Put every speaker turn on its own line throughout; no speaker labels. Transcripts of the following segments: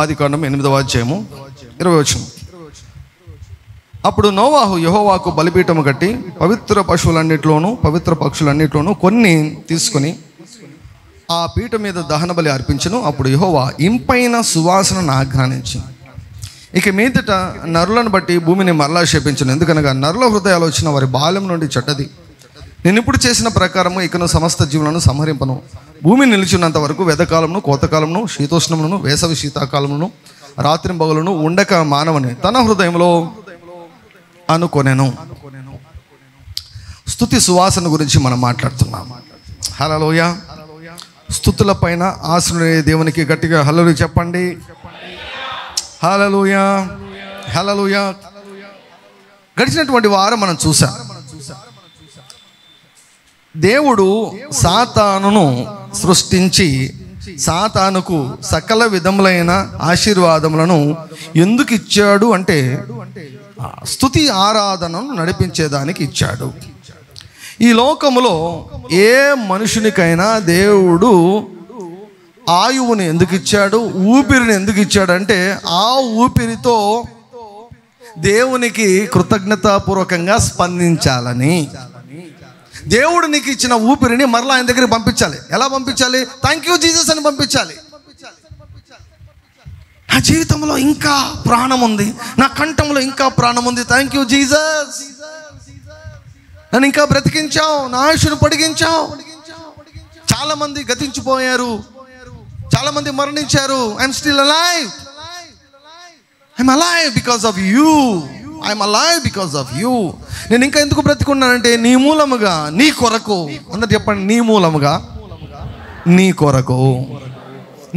ఆదికాండం 8వ అధ్యాయము 20వ వచనం. అప్పుడు నోవాహు యెహోవాకు బలిపీఠము కట్టి పవిత్ర పశువులన్నిటిలోనూ పవిత్ర పక్షులన్నిటిలోనూ కొన్ని తీసుకొని ఆ పీఠ మీద దహన బలి అర్పించెను. అప్పుడు యెహోవా ఇంపైన సువాసనను ఆజ్ఞానించి ఇక మీదట నరులను బట్టి భూమిని మరలా శపించను. ఎందుకనగా నరుల హృదయాలు వచ్చిన వారి బాల్యం నుండి చెడ్డది. నేను ఇప్పుడు చేసిన ప్రకారము ఇకను సమస్త జీవులను సంహరింపను. భూమి నిలిచినంత వరకు వెదకాలమును కోతకాలమును శీతోష్ణమును వేసవి శీతాకాలమును రాత్రింబగలును ఉండక మానవని తన హృదయంలో అనుకొనెను. స్తుతి సువాసన గురించి మనం మాట్లాడుతున్నాం. హల్లెలూయా. స్తుతుల పైన ఆశ్రయ దేవునికి గట్టిగా హల్లెలూయా చెప్పండి. హల్లెలూయా, హల్లెలూయా. గడిచినటువంటి వారం మనం చూసాం, దేవుడు సాతానును సృష్టించి సాతానుకు సకల విధములైన ఆశీర్వాదములను ఎందుకు ఇచ్చాడు అంటే స్తుతి ఆరాధనను నడిపించేదానికి ఇచ్చాడు. ఈ లోకములో ఏ మనుషునికైనా దేవుడు ఆయువుని ఎందుకు ఇచ్చాడు, ఊపిరిని ఎందుకు ఇచ్చాడంటే ఆ ఊపిరితో దేవునికి కృతజ్ఞతాపూర్వకంగా స్పందించాలని. దేవుడు నీకు ఇచ్చిన ఊపిరిని మరలా ఆయన దగ్గరికి పంపించాలి. ఎలా పంపించాలి? థ్యాంక్ యూ జీసస్ అని పంపించాలి. నా జీవితంలో ఇంకా ప్రాణం ఉంది, నా కంఠంలో ఇంకా ప్రాణం ఉంది, థ్యాంక్ యూ జీసస్. నన్ను ఇంకా బ్రతికించావు, నా ఆయుష్ను పొడిగించావు. చాలా మంది గతించిపోయారు, చాలా మంది మరణించారు. I'm still alive. I'm alive because of you. I'm alive because of you. నేను ఇంకా ఎందుకు బ్రతికున్నానంటే నీ మూలముగా, నీ కొరకు. అందరు చెప్పండి, నీ మూలముగా, నీ కొరకు,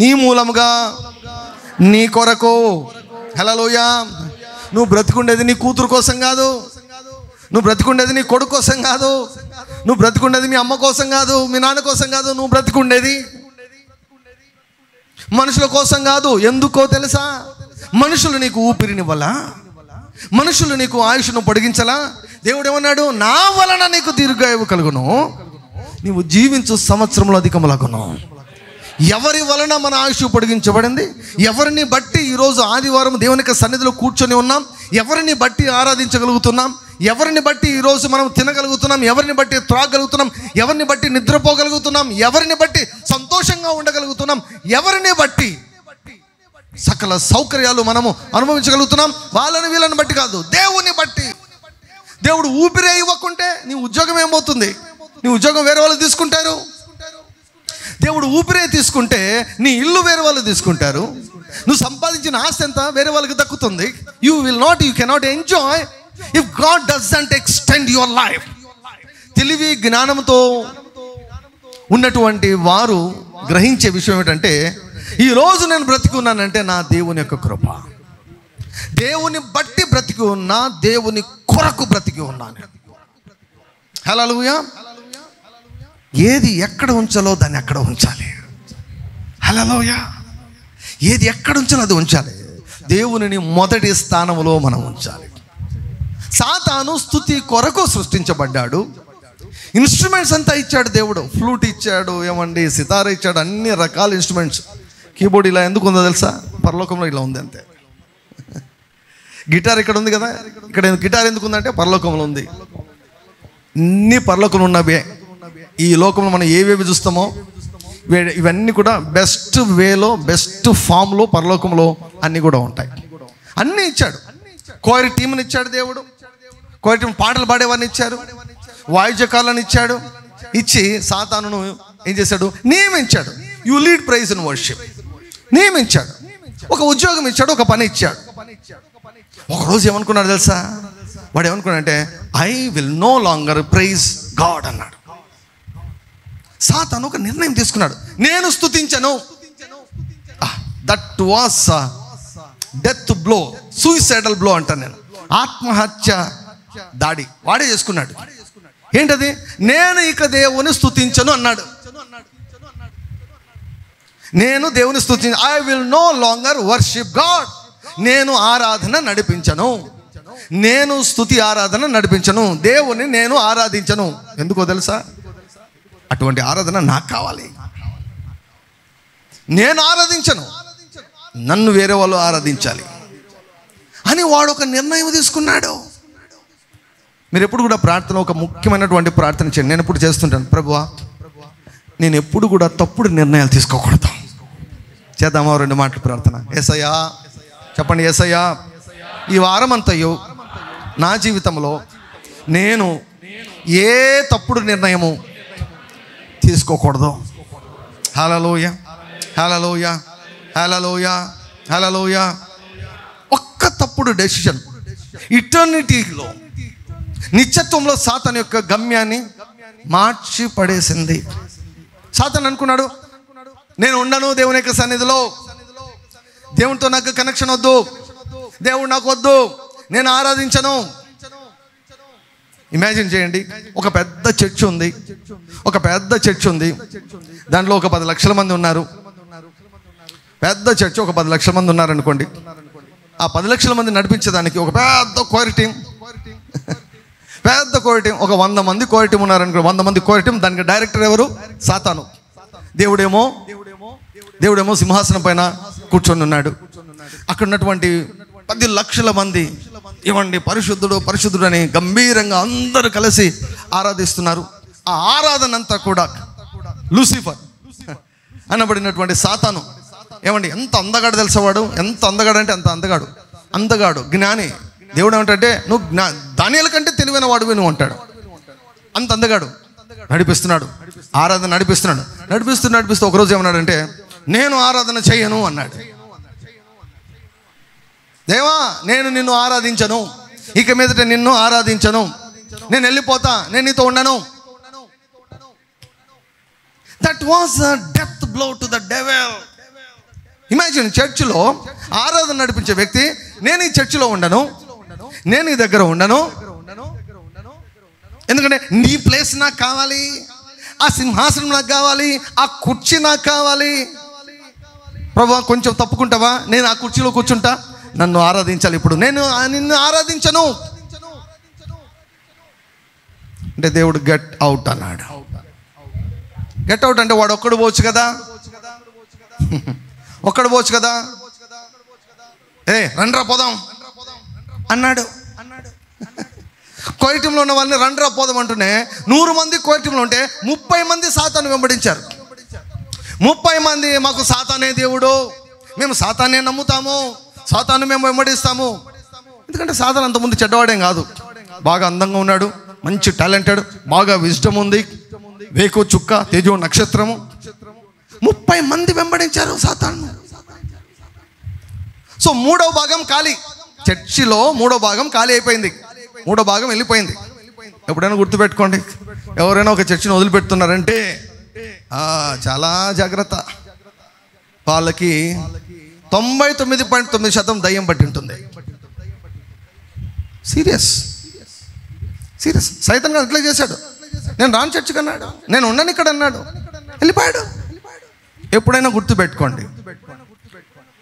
నీ మూలముగా, నీ కొరకు. హల్లెలూయా. నువ్వు బ్రతికుండేది నీ కూతురు కోసం కాదు, నువ్వు బ్రతికుండేది నీ కొడుకు కోసం కాదు, నువ్వు బ్రతికుండేది మీ అమ్మ కోసం కాదు, మీ నాన్న కోసం కాదు. నువ్వు బ్రతికుండేది మనుషుల కోసం కాదు. ఎందుకో తెలుసా? మనుషులు నీకు ఊపిరినివ్వాలా, మనుషులు నీకు ఆయుష్ను పొడిగించాలా? దేవుడు ఏమన్నాడు? నా వలన నీకు దీర్ఘాయువు కలుగును, నీవు జీవించు సంవత్సరంలో అధికములగును. ఎవరి వలన మన ఆయుష్ పొడిగించబడింది? ఎవరిని బట్టి ఈరోజు ఆదివారం దేవునికి సన్నిధిలో కూర్చొని ఉన్నాం? ఎవరిని బట్టి ఆరాధించగలుగుతున్నాం? ఎవరిని బట్టి ఈరోజు మనం తినగలుగుతున్నాం? ఎవరిని బట్టి త్రాగలుగుతున్నాం? ఎవరిని బట్టి నిద్రపోగలుగుతున్నాం? ఎవరిని బట్టి సంతోషంగా ఉండగలుగుతున్నాం? ఎవరిని బట్టి సకల సౌకర్యాలు మనము అనుభవించగలుగుతున్నాం? వాళ్ళని వీళ్ళని బట్టి కాదు, దేవుని బట్టి. దేవుడు ఊపిరే ఇవ్వకుంటే నీ ఉద్యోగం ఏమవుతుంది? నీ ఉద్యోగం వేరే వాళ్ళు తీసుకుంటారు. దేవుడు ఊపిరే తీసుకుంటే నీ ఇల్లు వేరే వాళ్ళు తీసుకుంటారు. నువ్వు సంపాదించిన ఆస్తి ఎంత వేరే వాళ్ళకి దక్కుతుంది. You cannot enjoy if God doesn't extend your life. తెలివి జ్ఞానంతో ఉన్నటువంటి వారు గ్రహించే విషయం ఏమిటంటే, ఈరోజు నేను బ్రతికి ఉన్నానంటే నా దేవుని యొక్క కృప. దేవుని బట్టి బ్రతికి ఉన్నా, దేవుని కొరకు బ్రతికి ఉన్నాను. హల్లెలూయా. ఏది ఎక్కడ ఉంచాలో దాన్ని ఎక్కడ ఉంచాలి. హల్లెలూయా. ఏది ఎక్కడ ఉంచాలో అది ఉంచాలి. దేవునిని మొదటి స్థానంలో మనం ఉంచాలి. సాతాను స్తుతి కొరకు సృష్టించబడ్డాడు. ఇన్స్ట్రుమెంట్స్ అంతా ఇచ్చాడు దేవుడు. ఫ్లూట్ ఇచ్చాడు, ఏమండి సితార ఇచ్చాడు, అన్ని రకాల ఇన్స్ట్రుమెంట్స్. కీబోర్డ్ ఇలా ఎందుకు ఉందో తెలుసా? పరలోకంలో ఇలా ఉంది అంతే. గిటార్ ఇక్కడ ఉంది కదా, ఇక్కడ గిటార్ ఎందుకు ఉందంటే పరలోకంలో ఉంది. అన్ని పరలోకంలో ఉన్నవే. ఈ లోకంలో మనం ఏవేవి చూస్తామో ఇవన్నీ కూడా బెస్ట్ వేలో, బెస్ట్ ఫామ్లో పరలోకంలో అన్నీ కూడా ఉంటాయి. అన్నీ ఇచ్చాడు. కోరి టీంని ఇచ్చాడు దేవుడు. కోరి టీం పాటలు పాడేవాడిని ఇచ్చారు, వాయిద్యకాలను ఇచ్చాడు. ఇచ్చి సాతానును ఏం చేశాడు? నియమించాడు. You lead praise and worship. నియమించాడు. ఒక ఉద్యోగం ఇచ్చాడు, ఒక పని ఇచ్చాడు. ఒకరోజు ఏమనుకున్నాడు తెలుసా? వాడు ఏమనుకున్నాడంటే I will no longer praise God అన్నాడు. సాతాను ఒక నిర్ణయం తీసుకున్నాడు, నేను స్తుతించను. That was death blow, suicidal blow అంటాను నేను. ఆత్మహత్య దాడి వాడే చేసుకున్నాడు. ఏంటది? నేను ఇక దేవుని స్తుతించను అన్నాడు. నేను దేవుని స్తుతించను. I will no longer worship God. నేను ఆరాధన నడిపించను, నేను స్తుతి ఆరాధన నడిపించను, దేవుని నేను ఆరాధించను. ఎందుకో తెలుసా? అటువంటి ఆరాధన నాకు కావాలి. నేను ఆరాధించను. నన్ను వేరే వాళ్ళు ఆరాధించాలి అని వాడు ఒక నిర్ణయం తీసుకున్నాడు. మీరు ఎప్పుడు కూడా ప్రార్థన ఒక ముఖ్యమైనటువంటి ప్రార్థన చేయండి. నేను ఎప్పుడు చేస్తుంటాను, ప్రభువా నేను ఎప్పుడు కూడా తప్పుడు నిర్ణయాలు తీసుకోకూడదు. చేద్దామా 2 మాటలు ప్రార్థన. యేసయ్యా చెప్పండి, యేసయ్యా ఈ వారం అంతయు నా జీవితంలో నేను ఏ తప్పుడు నిర్ణయము తీసుకోకూడదు. హల్లెలూయా హల్లెలూయా హల్లెలూయా హల్లెలూయా. ఒక్క తప్పుడు డెసిషన్ ఇటర్నిటీలో, నిత్యత్వంలో సాతాను యొక్క గమ్యాన్ని మార్చి పడేసింది. సాతాను అనుకున్నాడు, నేను ఉండను దేవుని యొక్క సన్నిధిలో, దేవునితో నాకు కనెక్షన్ వద్దు, దేవుడు నాకు వద్దు, నేను ఆరాధించను. ఇమాజిన్ చేయండి, ఒక పెద్ద చర్చ్ ఉంది, దాంట్లో ఒక 10 లక్షల మంది ఉన్నారు. పెద్ద చర్చ్, ఒక 10 లక్షల మంది ఉన్నారు అనుకోండి. ఆ 10 లక్షల మంది నడిపించేదానికి ఒక పెద్ద కోర్ టీం, ఒక 100 మంది కోర్ టీం ఉన్నారనుకో. 100 మంది కోర్ టీం, దానికి డైరెక్టర్ ఎవరు? సాతాను. దేవుడేమో సింహాసనం పైన కూర్చొని ఉన్నాడు. అక్కడ ఉన్నటువంటి 10 లక్షల మంది ఏమండి పరిశుద్ధుడు అని గంభీరంగా అందరూ కలిసి ఆరాధిస్తున్నారు. ఆ ఆరాధన అంతా కూడా లూసిఫర్ అనబడినటువంటి సాతాను ఏమండి ఎంత అందగాడు తెలిసేవాడు. ఎంత అందగాడు అంటే అంత అందగాడు జ్ఞాని. దేవుడు ఏమంటే నువ్వు దానియేలు కంటే తెలివైన వాడు నువ్వు అంటాడు. అంత అందగాడు నడిపిస్తున్నాడు, ఆరాధన నడిపిస్తూ ఒకరోజు ఏమన్నాడంటే నేను ఆరాధన చేయను అన్నాడు. దేవా నేను నిన్ను ఆరాధించను, ఇక మీదట నిన్ను ఆరాధించను, నేను వెళ్ళిపోతా, నేను నీతో ఉండను. That was a death blow to the devil. Imagine, చర్చిలో ఆరాధన నడిపించే వ్యక్తి, నేను ఈ చర్చిలో ఉండను, నేను ఈ దగ్గర ఉండను, ఎందుకంటే నీ ప్లేస్ నాకు కావాలి, ఆ సింహాసనం నాకు కావాలి, ఆ కుర్చీ నాకు కావాలి. ప్రభువా కొంచెం తప్పుకుంటావా, నేను ఆ కుర్చీలో కూర్చుంటా, నన్ను ఆరాధించాలి, ఇప్పుడు నేను నిన్ను ఆరాధించను అంటే దేవుడు గెట్ అవుట్ అన్నాడు. గెట్ అవుట్ అంటే వాడు ఒక్కడు పోవచ్చు కదా, రండ్రా పోదాం అన్నాడు. కోయిటంలో ఉన్న వాళ్ళని రండ్రా పోదాం అంటూనే 100 మంది కోయిటంలో ఉంటే 30 మంది సాతాను వెంబడించారు. 30 మంది మాకు సాతానే దేవుడు, మేము సాతానే నమ్ముతాము, సాతాను మేము వెంబడిస్తాము. ఎందుకంటే సాతాను అంతకుముందు చెడ్డవాడేం కాదు, బాగా అందంగా ఉన్నాడు, మంచి టాలెంటెడ్, బాగా విజ్డమ్ ఉంది, వేకో చుక్క, తేజో నక్షత్రము. 30 మంది వెంబడించారు సాతాను. సో 3వ భాగం ఖాళీ, చర్చిలో 3వ భాగం ఖాళీ అయిపోయింది, 3వ భాగం వెళ్ళిపోయింది. ఎప్పుడైనా గుర్తుపెట్టుకోండి, ఎవరైనా ఒక చర్చిని వదిలిపెడుతున్నారంటే చాలా జాగ్రత్త. వాళ్ళకి 99.9% దయ్యం పట్టి ఉంటుంది. సీరియస్. సైతాన్ గారు అట్లా చేశాడు. నేను రాను చర్చికి అన్నాడు, నేను ఉండను ఇక్కడ అన్నాడు, వెళ్ళిపోయాడు. ఎప్పుడైనా గుర్తుపెట్టుకోండి,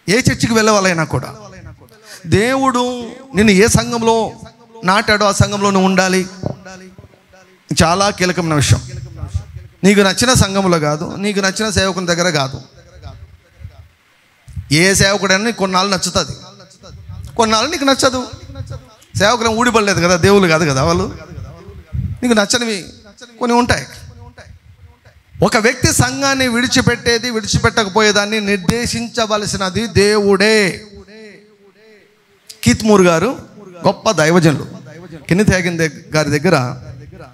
ఏ చర్చికి వెళ్ళవాలైనా కూడా దేవుడు నిన్ను ఏ సంఘంలో నాటాడో ఆ సంఘంలో నువ్వు ఉండాలి. చాలా కీలకమైన విషయం. నీకు నచ్చిన సంఘంలో కాదు, నీకు నచ్చిన సేవకుని దగ్గర కాదు. ఏ సేవకుడైనా నీకు కొన్నాళ్ళు నచ్చుతుంది, కొన్నాళ్ళు నీకు నచ్చదు. సేవకులు ఊడిపడలేదు కదా, దేవుళ్ళు కాదు కదా వాళ్ళు. నీకు నచ్చనివి కొన్ని ఉంటాయి. ఒక వ్యక్తి సంఘాన్ని విడిచిపెట్టకపోయేదాన్ని నిర్దేశించవలసినది దేవుడే. కీత్ మూర్ గారు గొప్ప దైవజనులు. కెన్నెత్ హ్యాగిన్ గారి దగ్గర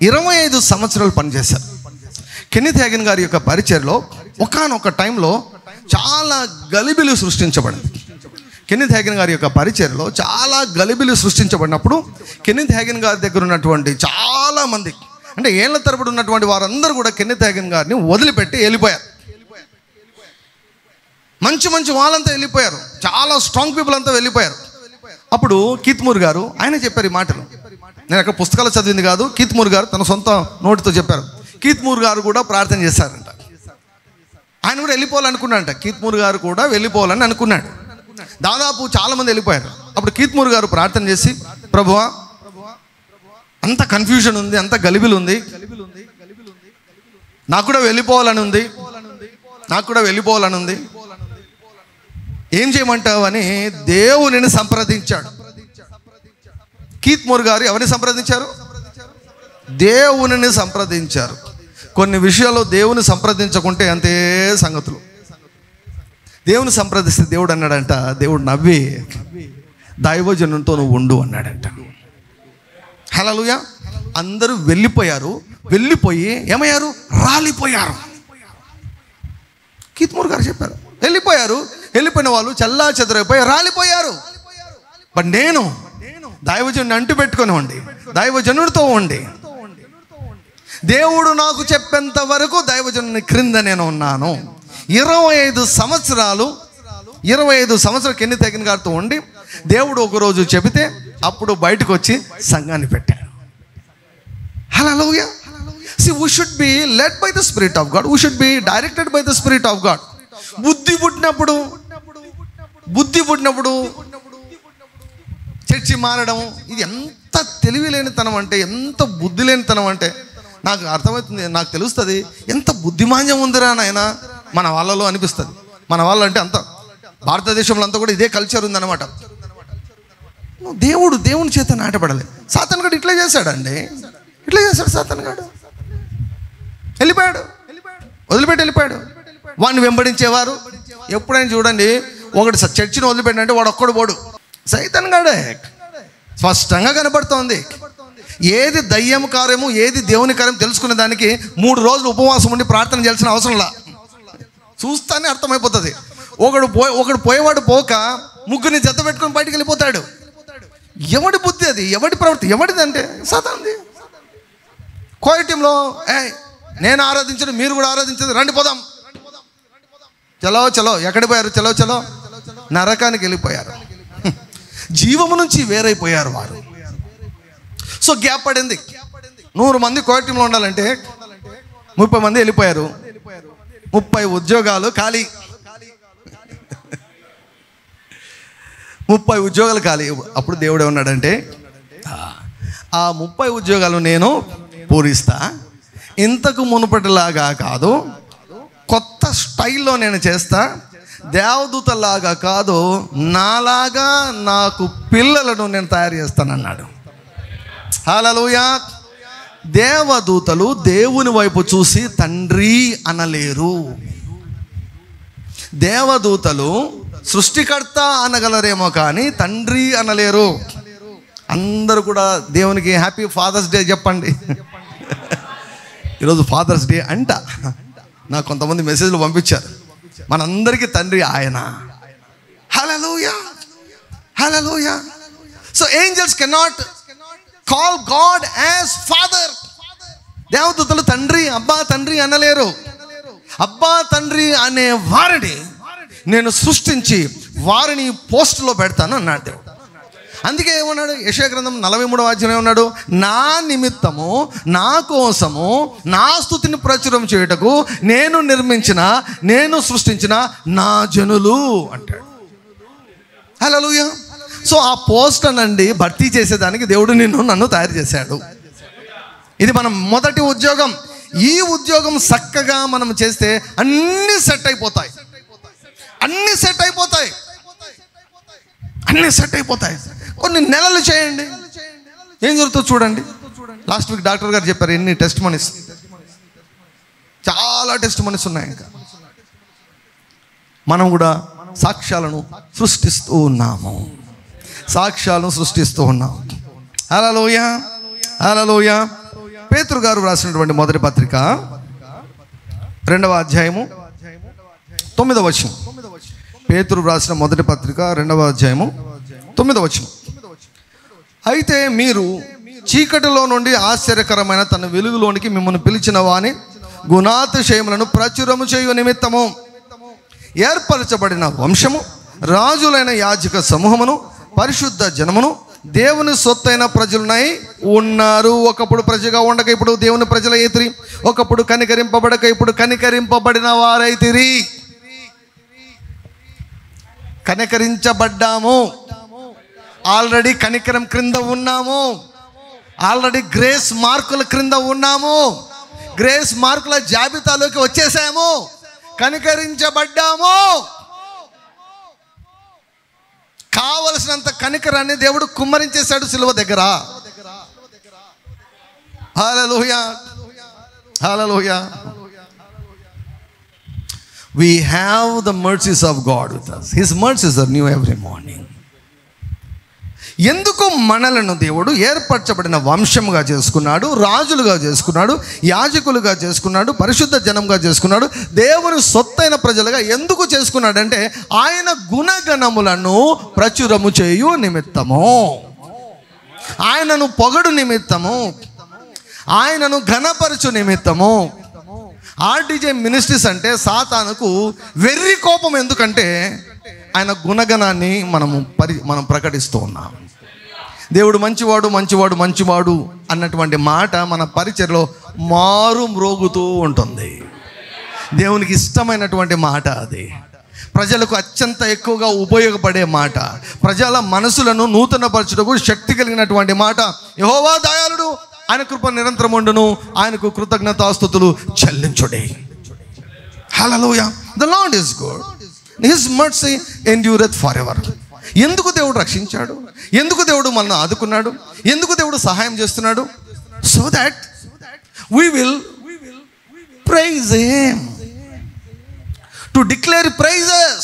25 సంవత్సరాలు పనిచేశారు. కెన్నెత్ హ్యాగిన్ గారి యొక్క పరిచర్లో ఒకానొక టైంలో చాలా గలిబిలు సృష్టించబడింది. కెన్నెత్ హ్యాగిన్ గారి యొక్క పరిచర్లో చాలా గలిబిలు సృష్టించబడినప్పుడు కెన్నెత్ హ్యాగిన్ గారి దగ్గర ఉన్నటువంటి చాలా మంది, అంటే ఏళ్ల తరబడి ఉన్నటువంటి వారందరూ కూడా కెన్నెత్ హ్యాగిన్ గారిని వదిలిపెట్టి వెళ్ళిపోయారు. మంచి వాళ్ళంతా వెళ్ళిపోయారు, చాలా స్ట్రాంగ్ పీపుల్ అంతా వెళ్ళిపోయారు. అప్పుడు కీత్ మూర్ గారు ఆయన చెప్పారు ఈ మాటలు. నేను అక్కడ పుస్తకాలు చదివింది కాదు, కీత్ మూర్ గారు తన సొంత నోటితో చెప్పారు. కీత్ మూర్ గారు కూడా ప్రార్థన చేశారంట. ఆయన కూడా వెళ్ళిపోవాలనుకున్నాడంట. కీత్ మూర్ గారు కూడా వెళ్ళిపోవాలని అనుకున్నాడు. దాదాపు చాలా మంది వెళ్ళిపోయారు. అప్పుడు కీత్ మూర్ గారు ప్రార్థన చేసి, ప్రభువా అంత కన్ఫ్యూజన్ ఉంది, అంత గలిబిలు ఉంది, నాకు కూడా వెళ్ళిపోవాలని ఉంది, ఏం చేయమంటావు అని దేవునిని సంప్రదించాడు. కీత్ మూర్ గారు ఎవరిని సంప్రదించారు? దేవునిని సంప్రదించారు. కొన్ని విషయాల్లో దేవుని సంప్రదించకుంటే అంతే సంగతులు. దేవుని సంప్రదిస్తే దేవుడు అన్నాడంట, దేవుడు నవ్వి దైవజనునితో నువ్వు ఉండు అన్నాడంట. హల్లెలూయా. అందరూ వెళ్ళిపోయారు. వెళ్ళిపోయి ఏమయ్యారు? రాలిపోయారు. కీత్ మూర్ గారు చెప్పారు, వెళ్ళిపోయారు. వెళ్ళిపోయిన వాళ్ళు చల్లా చెదరైపోయి రాలిపోయారు. బట్ నేను దైవజనుని అంటు పెట్టుకొని ఉండి, దైవజనుడితో ఉండి, దేవుడు నాకు చెప్పేంత వరకు దైవజనుని క్రింద నేను ఉన్నాను. 25 సంవత్సరాలు కెన్ని తగిన గారితో ఉండి దేవుడు ఒకరోజు చెబితే అప్పుడు బయటకు వచ్చి సంఘాన్ని పెట్టాను. హల్లెలూయా. See, we should be led by the Spirit of God. We should be directed by the Spirit of God. బుద్ధి పుట్టినప్పుడు చర్చి మారడం, ఇది ఎంత తెలివి లేనితనం అంటే, ఎంత బుద్ధి లేనితనం అంటే నాకు అర్థమవుతుంది, నాకు తెలుస్తుంది ఎంత బుద్ధిమాంద్యం ఉందిరా నాయన మన వాళ్ళలో అనిపిస్తుంది. మన వాళ్ళు అంటే అంత భారతదేశంలో అంతా కూడా ఇదే కల్చర్ ఉందన్నమాట. దేవుని చేత నాటపడలే. సాతాను గాడు ఇట్లా చేశాడండి, ఇట్లా చేశాడు. సాతాను గాడు వెళ్ళిపోయాడు, వదిలిపెట్టి వెళ్ళిపోయాడు. వాడిని వెంబడించేవారు ఎప్పుడైనా చూడండి, ఒకటి చర్చిని వదిలిపెట్టినంటే వాడు ఒక్కడు పోడు. సైతాన్ గాడే స్పష్టంగా కనబడుతోంది. ఏది దయ్యం కార్యము, ఏది దేవుని కార్యం తెలుసుకునే దానికి 3 రోజులు ఉపవాసం ఉండి ప్రార్థన చేయాల్సిన అవసరంలా, చూస్తానే అర్థమైపోతుంది. ఒకడు పోయేవాడు పోక ముగ్గురిని జత పెట్టుకొని బయటికి వెళ్ళిపోతాడు. ఎవడి బుద్ధి అది, ఎవడి ప్రవృత్తి, ఎవడిది అంటే సాతానుది. కోయటంలో నేను ఆరాధించడం, మీరు కూడా ఆరాధించదు, రండి పోదాం. చలో ఎక్కడికి పోయారు? చలో నరకానికి వెళ్ళిపోయారు. జీవము నుంచి వేరైపోయారు వారు. సో గ్యాప్ పడింది. 100 మంది కోయటంలో ఉండాలంటే 30 మంది వెళ్ళిపోయారు. 30 ఉద్యోగాలు ఖాళీ. 30 ఉద్యోగాలు ఖాళీ. అప్పుడు దేవుడు ఏమన్నాడంటే, ఆ 30 ఉద్యోగాలు నేను పూరిస్తా, ఇంతకు మునుపటిలాగా కాదు, కొత్త స్టైల్లో నేను చేస్తా, దేవదూతలాగా కాదు, నాలాగా నాకు పిల్లలను నేను తయారు చేస్తానన్నాడు. హల్లెలూయా. దేవదూతలు దేవుని వైపు చూసి తండ్రి అనలేరు. దేవదూతలు సృష్టికర్త అనగలరేమో కానీ తండ్రి అనలేరు. అందరూ కూడా దేవునికి హ్యాపీ ఫాదర్స్ డే చెప్పండి. ఈరోజు ఫాదర్స్ డే అంట. నాకు కొంతమంది మెసేజ్లు పంపించారు, మనందరికీ తండ్రి ఆయన. హల్లెలూయా, హల్లెలూయా. So angels cannot call God as father. దేవదూతలు తండ్రి, అబ్బా తండ్రి అనలేరు. అబ్బా తండ్రి అనే వారిని నేను సృష్టించి వారిని పోస్టులో పెడతాను అన్నాడు దేవుడు. అందుకే ఏమన్నాడు? యెషయా గ్రంథం 43వ అధ్యాయం ఏమన్నాడు? నా నిమిత్తము, నా కోసము, నా స్తుతిని ప్రచురం చేయుటకు నేను సృష్టించిన నా జనులు అంటాడు. హల్లెలూయా. సో ఆ పోస్ట్ అనండి భర్తీ చేసేదానికి దేవుడు నన్ను తయారు చేశాడు. ఇది మన మొదటి ఉద్యోగం. ఈ ఉద్యోగం చక్కగా మనం చేస్తే అన్నీ సెట్ అయిపోతాయి. కొన్ని నెలలు చేయండి, ఏం జరుగుతుందో చూడండి. లాస్ట్ వీక్ డాక్టర్ గారు చెప్పారు ఎన్ని టెస్ట్ మనీస్, చాలా టెస్ట్ మనీస్ ఉన్నాయి. ఇంకా మనం కూడా సాక్ష్యాలను సృష్టిస్తూ ఉన్నాము. హల్లెలూయా, హల్లెలూయా. పేతురు గారు రాసినటువంటి మొదటి పత్రిక 2వ అధ్యాయము 9వ వచనం. పేతురు రాసిన మొదటి పత్రిక 2వ అధ్యాయము 9వ వచనం. అయితే మీరు చీకటిలో నుండి ఆశ్చర్యకరమైన తన వెలుగులోనికి మిమ్మల్ని పిలిచిన వాని గుణాతిశయములను ప్రచురము చేయు నిమిత్తము ఏర్పరచబడిన వంశము, రాజులైన యాజక సమూహమును, పరిశుద్ధ జనమును, దేవుని సొత్తైన ప్రజలునై ఉన్నారు. ఒకప్పుడు ప్రజగా ఉండక ఇప్పుడు దేవుని ప్రజలైతిరి. ఒకప్పుడు కనికరింపబడక ఇప్పుడు కనికరింపబడిన వారైతిరి. కనికరించబడ్డాము, ఆల్రెడీ కనికరం క్రింద ఉన్నాము, ఆల్రెడీ గ్రేస్ మార్కుల క్రింద ఉన్నాము, గ్రేస్ మార్కుల జాబితాలోకి వచ్చేసాము, కనికరించబడ్డాము. కావలసినంత కనికరాన్ని దేవుడు కుమ్మరించేశాడు సిలువ దగ్గర. హల్లెలూయా, హల్లెలూయా. We have the mercies of God with us. His mercies are new every morning. ఎందుకు మనలను దేవుడు ఏర్పరచబడిన వంశముగా చేసుకున్నాడు, రాజులుగా చేసుకున్నాడు, యాజకులుగా చేసుకున్నాడు, పరిశుద్ధ జనంగా చేసుకున్నాడు, దేవుని సొత్తైన ప్రజలుగా ఎందుకు చేసుకున్నాడంటే ఆయన గుణగణములను ప్రచురము చేయు నిమిత్తము, ఆయనను పొగడు నిమిత్తము, ఆయనను ఘనపరచు నిమిత్తము. ఆర్డీజే మినిస్ట్రీస్ అంటే సాతానుకు వెర్రి కోపం. ఎందుకంటే ఆయన గుణగణాన్ని మనం ప్రకటిస్తూ ఉన్నాం. దేవుడు మంచివాడు మంచివాడు మంచివాడు అన్నటువంటి మాట మన పరిచర్లో మారు మ్రోగుతూ ఉంటుంది. దేవునికి ఇష్టమైనటువంటి మాట అది. ప్రజలకు అత్యంత ఎక్కువగా ఉపయోగపడే మాట, ప్రజల మనసులను నూతనపరచుటకు శక్తి కలిగినటువంటి మాట. యెహోవా దయాళుడు, ఆయన కృప నిరంతరం ఉండును, ఆయనకు కృతజ్ఞతాస్తుతులు చెల్లించుడే. హల్లెలూయా. The Lord is good, his mercy endureth for ever. ఎందుకు దేవుడు రక్షించాడు, ఎందుకు దేవుడు మనల్ని ఆదుకున్నాడు, ఎందుకు దేవుడు సహాయం చేస్తున్నాడు? So that we will praise him, to declare praises,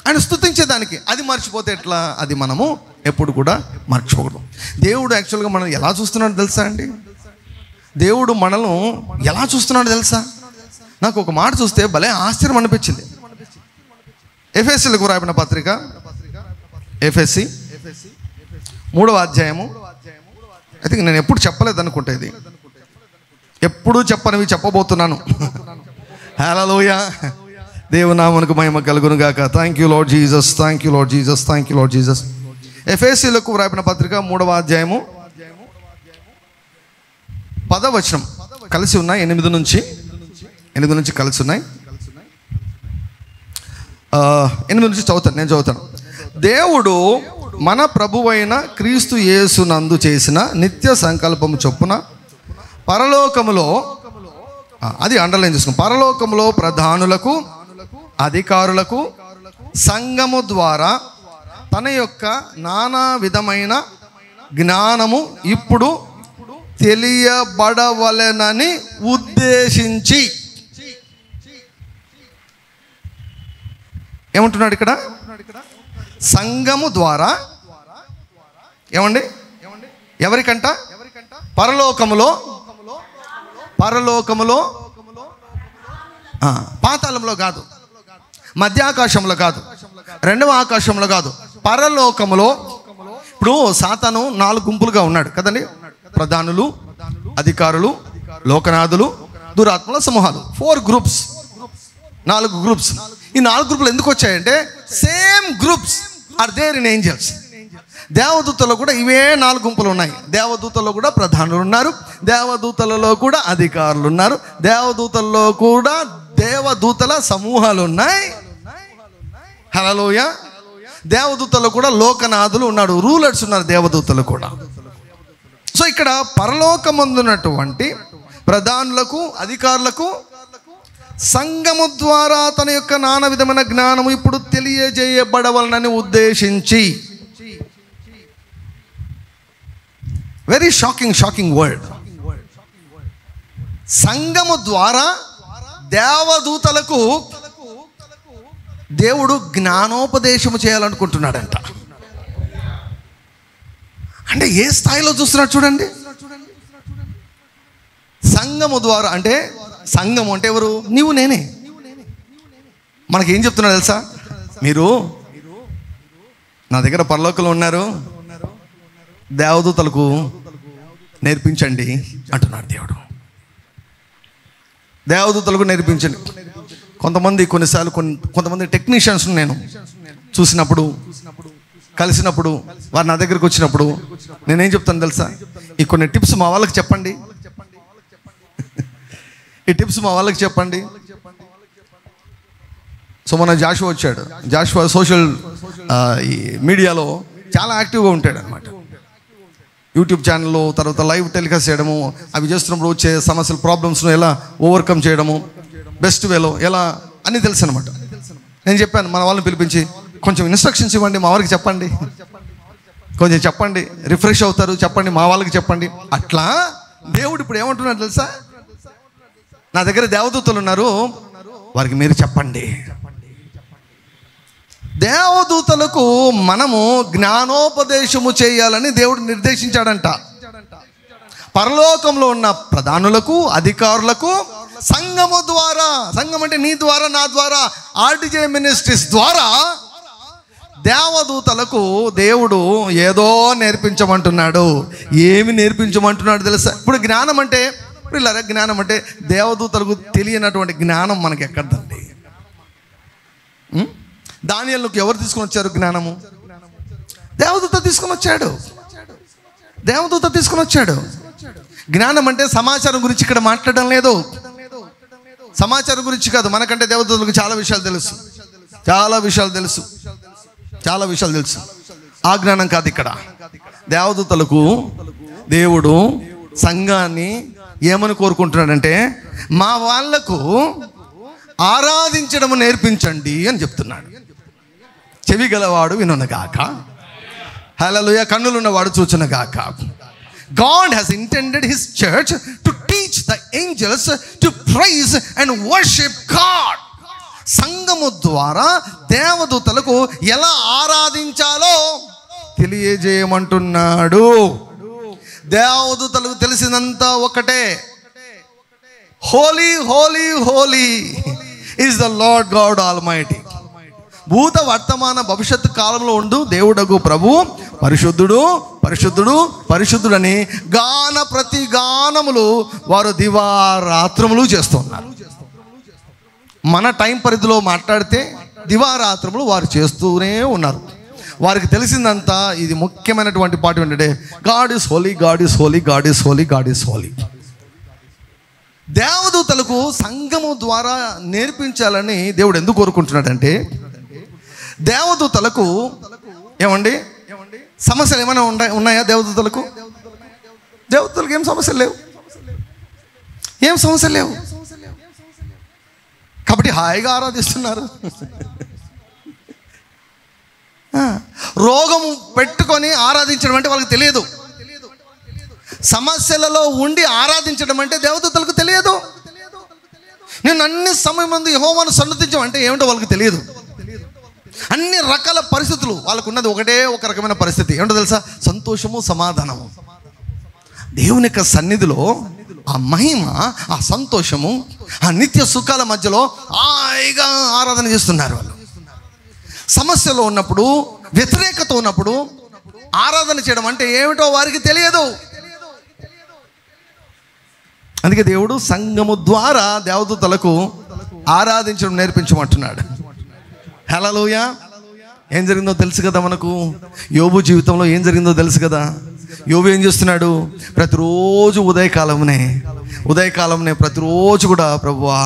ఆయన స్తుతించేదానికి. అది మర్చిపోతే ఎట్లా? అది మనము ఎప్పుడు కూడా మర్చిపోకూడదు. దేవుడు యాక్చువల్గా మనం ఎలా చూస్తున్నాడు తెలుసా అండి? దేవుడు మనల్ని ఎలా చూస్తున్నాడు తెలుసా? నాకు ఒక మాట చూస్తే భలే ఆశ్చర్యం అనిపించింది. ఎఫెసీలకు రాయబడిన పత్రిక, ఎఫెసీ 3వ అధ్యాయము. ఐ థింక్ నేను ఎప్పుడు చెప్పలేదు అనుకుంటా, ఇది ఎప్పుడు చెప్పనివి చెప్పబోతున్నాను. హల్లెలూయా, దేవునామమునకు మహిమ కలుగును గాక. Thank you Lord Jesus, thank you Lord Jesus, thank you Lord Jesus. ఎఫెసీలకు రాయబడిన పత్రిక 3వ అధ్యాయము 10వ వచనం కలిసి ఉన్నాయి. 8 నుంచి కలిసి ఉన్నాయి. 8 నుంచి చదువుతాను, నేను చదువుతాను. దేవుడు మన ప్రభువైన క్రీస్తు యేసునందు చేసిన నిత్య సంకల్పము చొప్పున పరలోకములో, అది అండర్లైన్ చేసుకున్నాం, పరలోకములో ప్రధానులకు అధికారులకు సంఘము ద్వారా తన యొక్క నానా విధమైన జ్ఞానము ఇప్పుడు తెలియబడవలెనని ఉద్దేశించి. ఏమంటున్నాడు ఇక్కడ? సంఘము ద్వారా. ఏమండి? ఎవరికంట? పరలోకములో, పాతాళంలో కాదు, మధ్యాకాశంలో కాదు, 2వ ఆకాశంలో కాదు, పరలోకములో. ఇప్పుడు సాతాను 4 గుంపులుగా ఉన్నాడు కదండి. ప్రధానులు, అధికారులు, లోకనాథులు, దురాత్మల సమూహాలు. 4 గ్రూప్స్, 4 గ్రూప్స్. ఈ 4 గ్రూపులు ఎందుకు వచ్చాయంటే same groups are there in angels. దేవదూతల్లో కూడా ఇవే 4 గుంపులు ఉన్నాయి. దేవదూతల్లో కూడా ప్రధానులు ఉన్నారు, దేవదూతలలో కూడా అధికారులు ఉన్నారు, దేవదూతల్లో కూడా దేవదూతల సమూహాలు ఉన్నాయి. హల్లెలూయా. దేవదూతల్లో కూడా లోకనాథులు ఉన్నాడు, రూలర్స్ ఉన్నారు దేవదూతలు కూడా. సో ఇక్కడ పరలోకమందున్నటువంటి ప్రధానులకు, అధికారులకు సంఘము ద్వారా తన యొక్క నానా విధమైన జ్ఞానము ఇప్పుడు తెలియజేయబడవలనని ఉద్దేశించి. Very shocking word. సంఘము ద్వారా దేవదూతలకు దేవుడు జ్ఞానోపదేశము చేయాలనుకుంటున్నాడంట. అంటే ఏ స్థాయిలో చూస్తున్నాడు చూడండి. సంఘము ద్వారా అంటే, సంఘము అంటే ఎవరు? నీవు నేనే. మనకేం చెప్తున్నాడు తెలుసా? మీరు నా దగ్గర పరలోకంలో ఉన్నారు, దేవదూతలకు నేర్పించండి అంటున్నాడు దేవుడు. దేవదూతలకు నేర్పించండి. కొన్నిసార్లు కొంతమంది టెక్నీషియన్స్ నేను చూసినప్పుడు, కలిసినప్పుడు, వారు నా దగ్గరికి వచ్చినప్పుడు నేనేం చెప్తాను తెలుసా? ఈ కొన్ని టిప్స్ మా వాళ్ళకి చెప్పండి, ఈ టిప్స్ మా వాళ్ళకి చెప్పండి. సో మన జాషువా వచ్చాడు. జాషువా సోషల్ మీడియాలో చాలా యాక్టివ్గా ఉంటాడు అనమాట. యూట్యూబ్ ఛానల్లో, తర్వాత లైవ్ టెలికాస్ట్ చేయడము, అవి చేస్తున్నప్పుడు వచ్చే సమస్యలు, ప్రాబ్లమ్స్ను ఎలా ఓవర్కమ్ చేయడము బెస్ట్ వేలో ఎలా అన్నీ తెలుసు అనమాట. నేను చెప్పాను మన వాళ్ళని పిలిపించి, కొంచెం ఇన్స్ట్రక్షన్స్ ఇవ్వండి, మా వారికి చెప్పండి, కొంచెం చెప్పండి, రిఫ్రెష్ అవుతారు, చెప్పండి, మా వాళ్ళకి చెప్పండి. అట్లా దేవుడు ఇప్పుడు ఏమంటున్నాడు తెలుసా? నా దగ్గర దేవదూతలు ఉన్నారు, వారికి మీరు చెప్పండి. దేవదూతలకు మనము జ్ఞానోపదేశము చేయాలని దేవుడు నిర్దేశించాడంట. పరలోకంలో ఉన్న ప్రధానులకు, అధికారులకు, సంఘము ద్వారా, సంఘం అంటే నీ ద్వారా, నా ద్వారా, ఆర్టీజే మినిస్ట్రీస్ ద్వారా దేవదూతలకు దేవుడు ఏదో నేర్పించమంటున్నాడు. ఏమి నేర్పించమంటున్నాడు తెలుసా? ఇప్పుడు జ్ఞానం అంటే, జ్ఞానం అంటే దేవదూతలకు తెలియనటువంటి జ్ఞానం మనకి ఎక్కడండి? దానియేలుకు ఎవరు తీసుకొని వచ్చారు జ్ఞానము? దేవదూత తీసుకొని వచ్చాడు. దేవదూత తీసుకొని వచ్చాడు. జ్ఞానం అంటే సమాచారం గురించి ఇక్కడ మాట్లాడడం లేదు. సమాచారం గురించి కాదు. మనకంటే దేవదూతలకు చాలా విషయాలు తెలుసు, చాలా విషయాలు తెలుసు, చాలా విషయాలు తెలుసు. ఆ జ్ఞానం కాదు ఇక్కడ. దేవదూతలకు దేవుడు సంఘాన్ని ఏమని కోరుకుంటున్నాడంటే, మా వాళ్లకు ఆరాధించడం నేర్పించండి అని చెప్తున్నాడు. చెవి గలవాడు వినుగాక, హల్లెలూయా, కన్నులున్నవాడు చూచునుగాక. God has intended his church to teach the angels to praise and worship God. సంఘము ద్వారా దేవదూతలకు ఎలా ఆరాధించాలో తెలియజేయమంటున్నాడు. దేవదూతలకు తెలిసినంత ఒకటే, holy holy holy is the Lord God Almighty. భూత వర్తమాన భవిష్యత్తు కాలంలో ఉండు దేవుడగు ప్రభు పరిశుద్ధుడు పరిశుద్ధుడు పరిశుద్ధుడని గాన ప్రతి గానములు వారు దివారాత్రములు చేస్తున్నారు. మన టైం పరిధిలో మాట్లాడితే దివారాత్రములు వారు చేస్తూనే ఉన్నారు. వారికి తెలిసిందంతా ఇది ముఖ్యమైనటువంటి పాట ఏంటంటే, God is holy, God is holy, God is holy, God is holy. దేవదూతలకు సంఘము ద్వారా నేర్పించాలని దేవుడు ఎందుకు కోరుకుంటున్నాడంటే, దేవదూతలకు ఏమండి సమస్యలు ఏమైనా ఉన్నాయా? దేవదూతలకు ఏం సమస్యలు లేవు, ఏం సమస్యలు లేవు. కాబట్టి హాయిగా ఆరాధిస్తున్నారు. రోగము పెట్టుకొని ఆరాధించడం అంటే వాళ్ళకి తెలియదు. సమస్యలలో ఉండి ఆరాధించడం అంటే దేవదూతలకు తెలియదు. నేను అన్ని సమయం మంది యెహోవాను సన్నుతించమంటే ఏమిటో వాళ్ళకి తెలియదు. అన్ని రకాల పరిస్థితులు వాళ్ళకు ఉన్నది ఒకటే ఒక రకమైన పరిస్థితి ఏమిటో తెలుసా? సంతోషము, సమాధానము. దేవుని యొక్క సన్నిధిలో ఆ మహిమ, ఆ సంతోషము, ఆ నిత్య సుఖాల మధ్యలో హాయిగా ఆరాధన చేస్తున్నారు వాళ్ళు. సమస్యలో ఉన్నప్పుడు, వ్యతిరేకత ఉన్నప్పుడు ఆరాధన చేయడం అంటే ఏమిటో వారికి తెలియదు. అందుకే దేవుడు సంఘము ద్వారా దేవదూతలకు ఆరాధించడం నేర్పించమంటున్నాడు. హల్లెలూయా. ఏం జరిగిందో తెలుసు కదా మనకు. యోబు జీవితంలో ఏం జరిగిందో తెలుసు కదా. యోబు ఏం చేస్తున్నాడు? ప్రతిరోజు ఉదయకాలంనే ప్రతిరోజు కూడా, ప్రభువా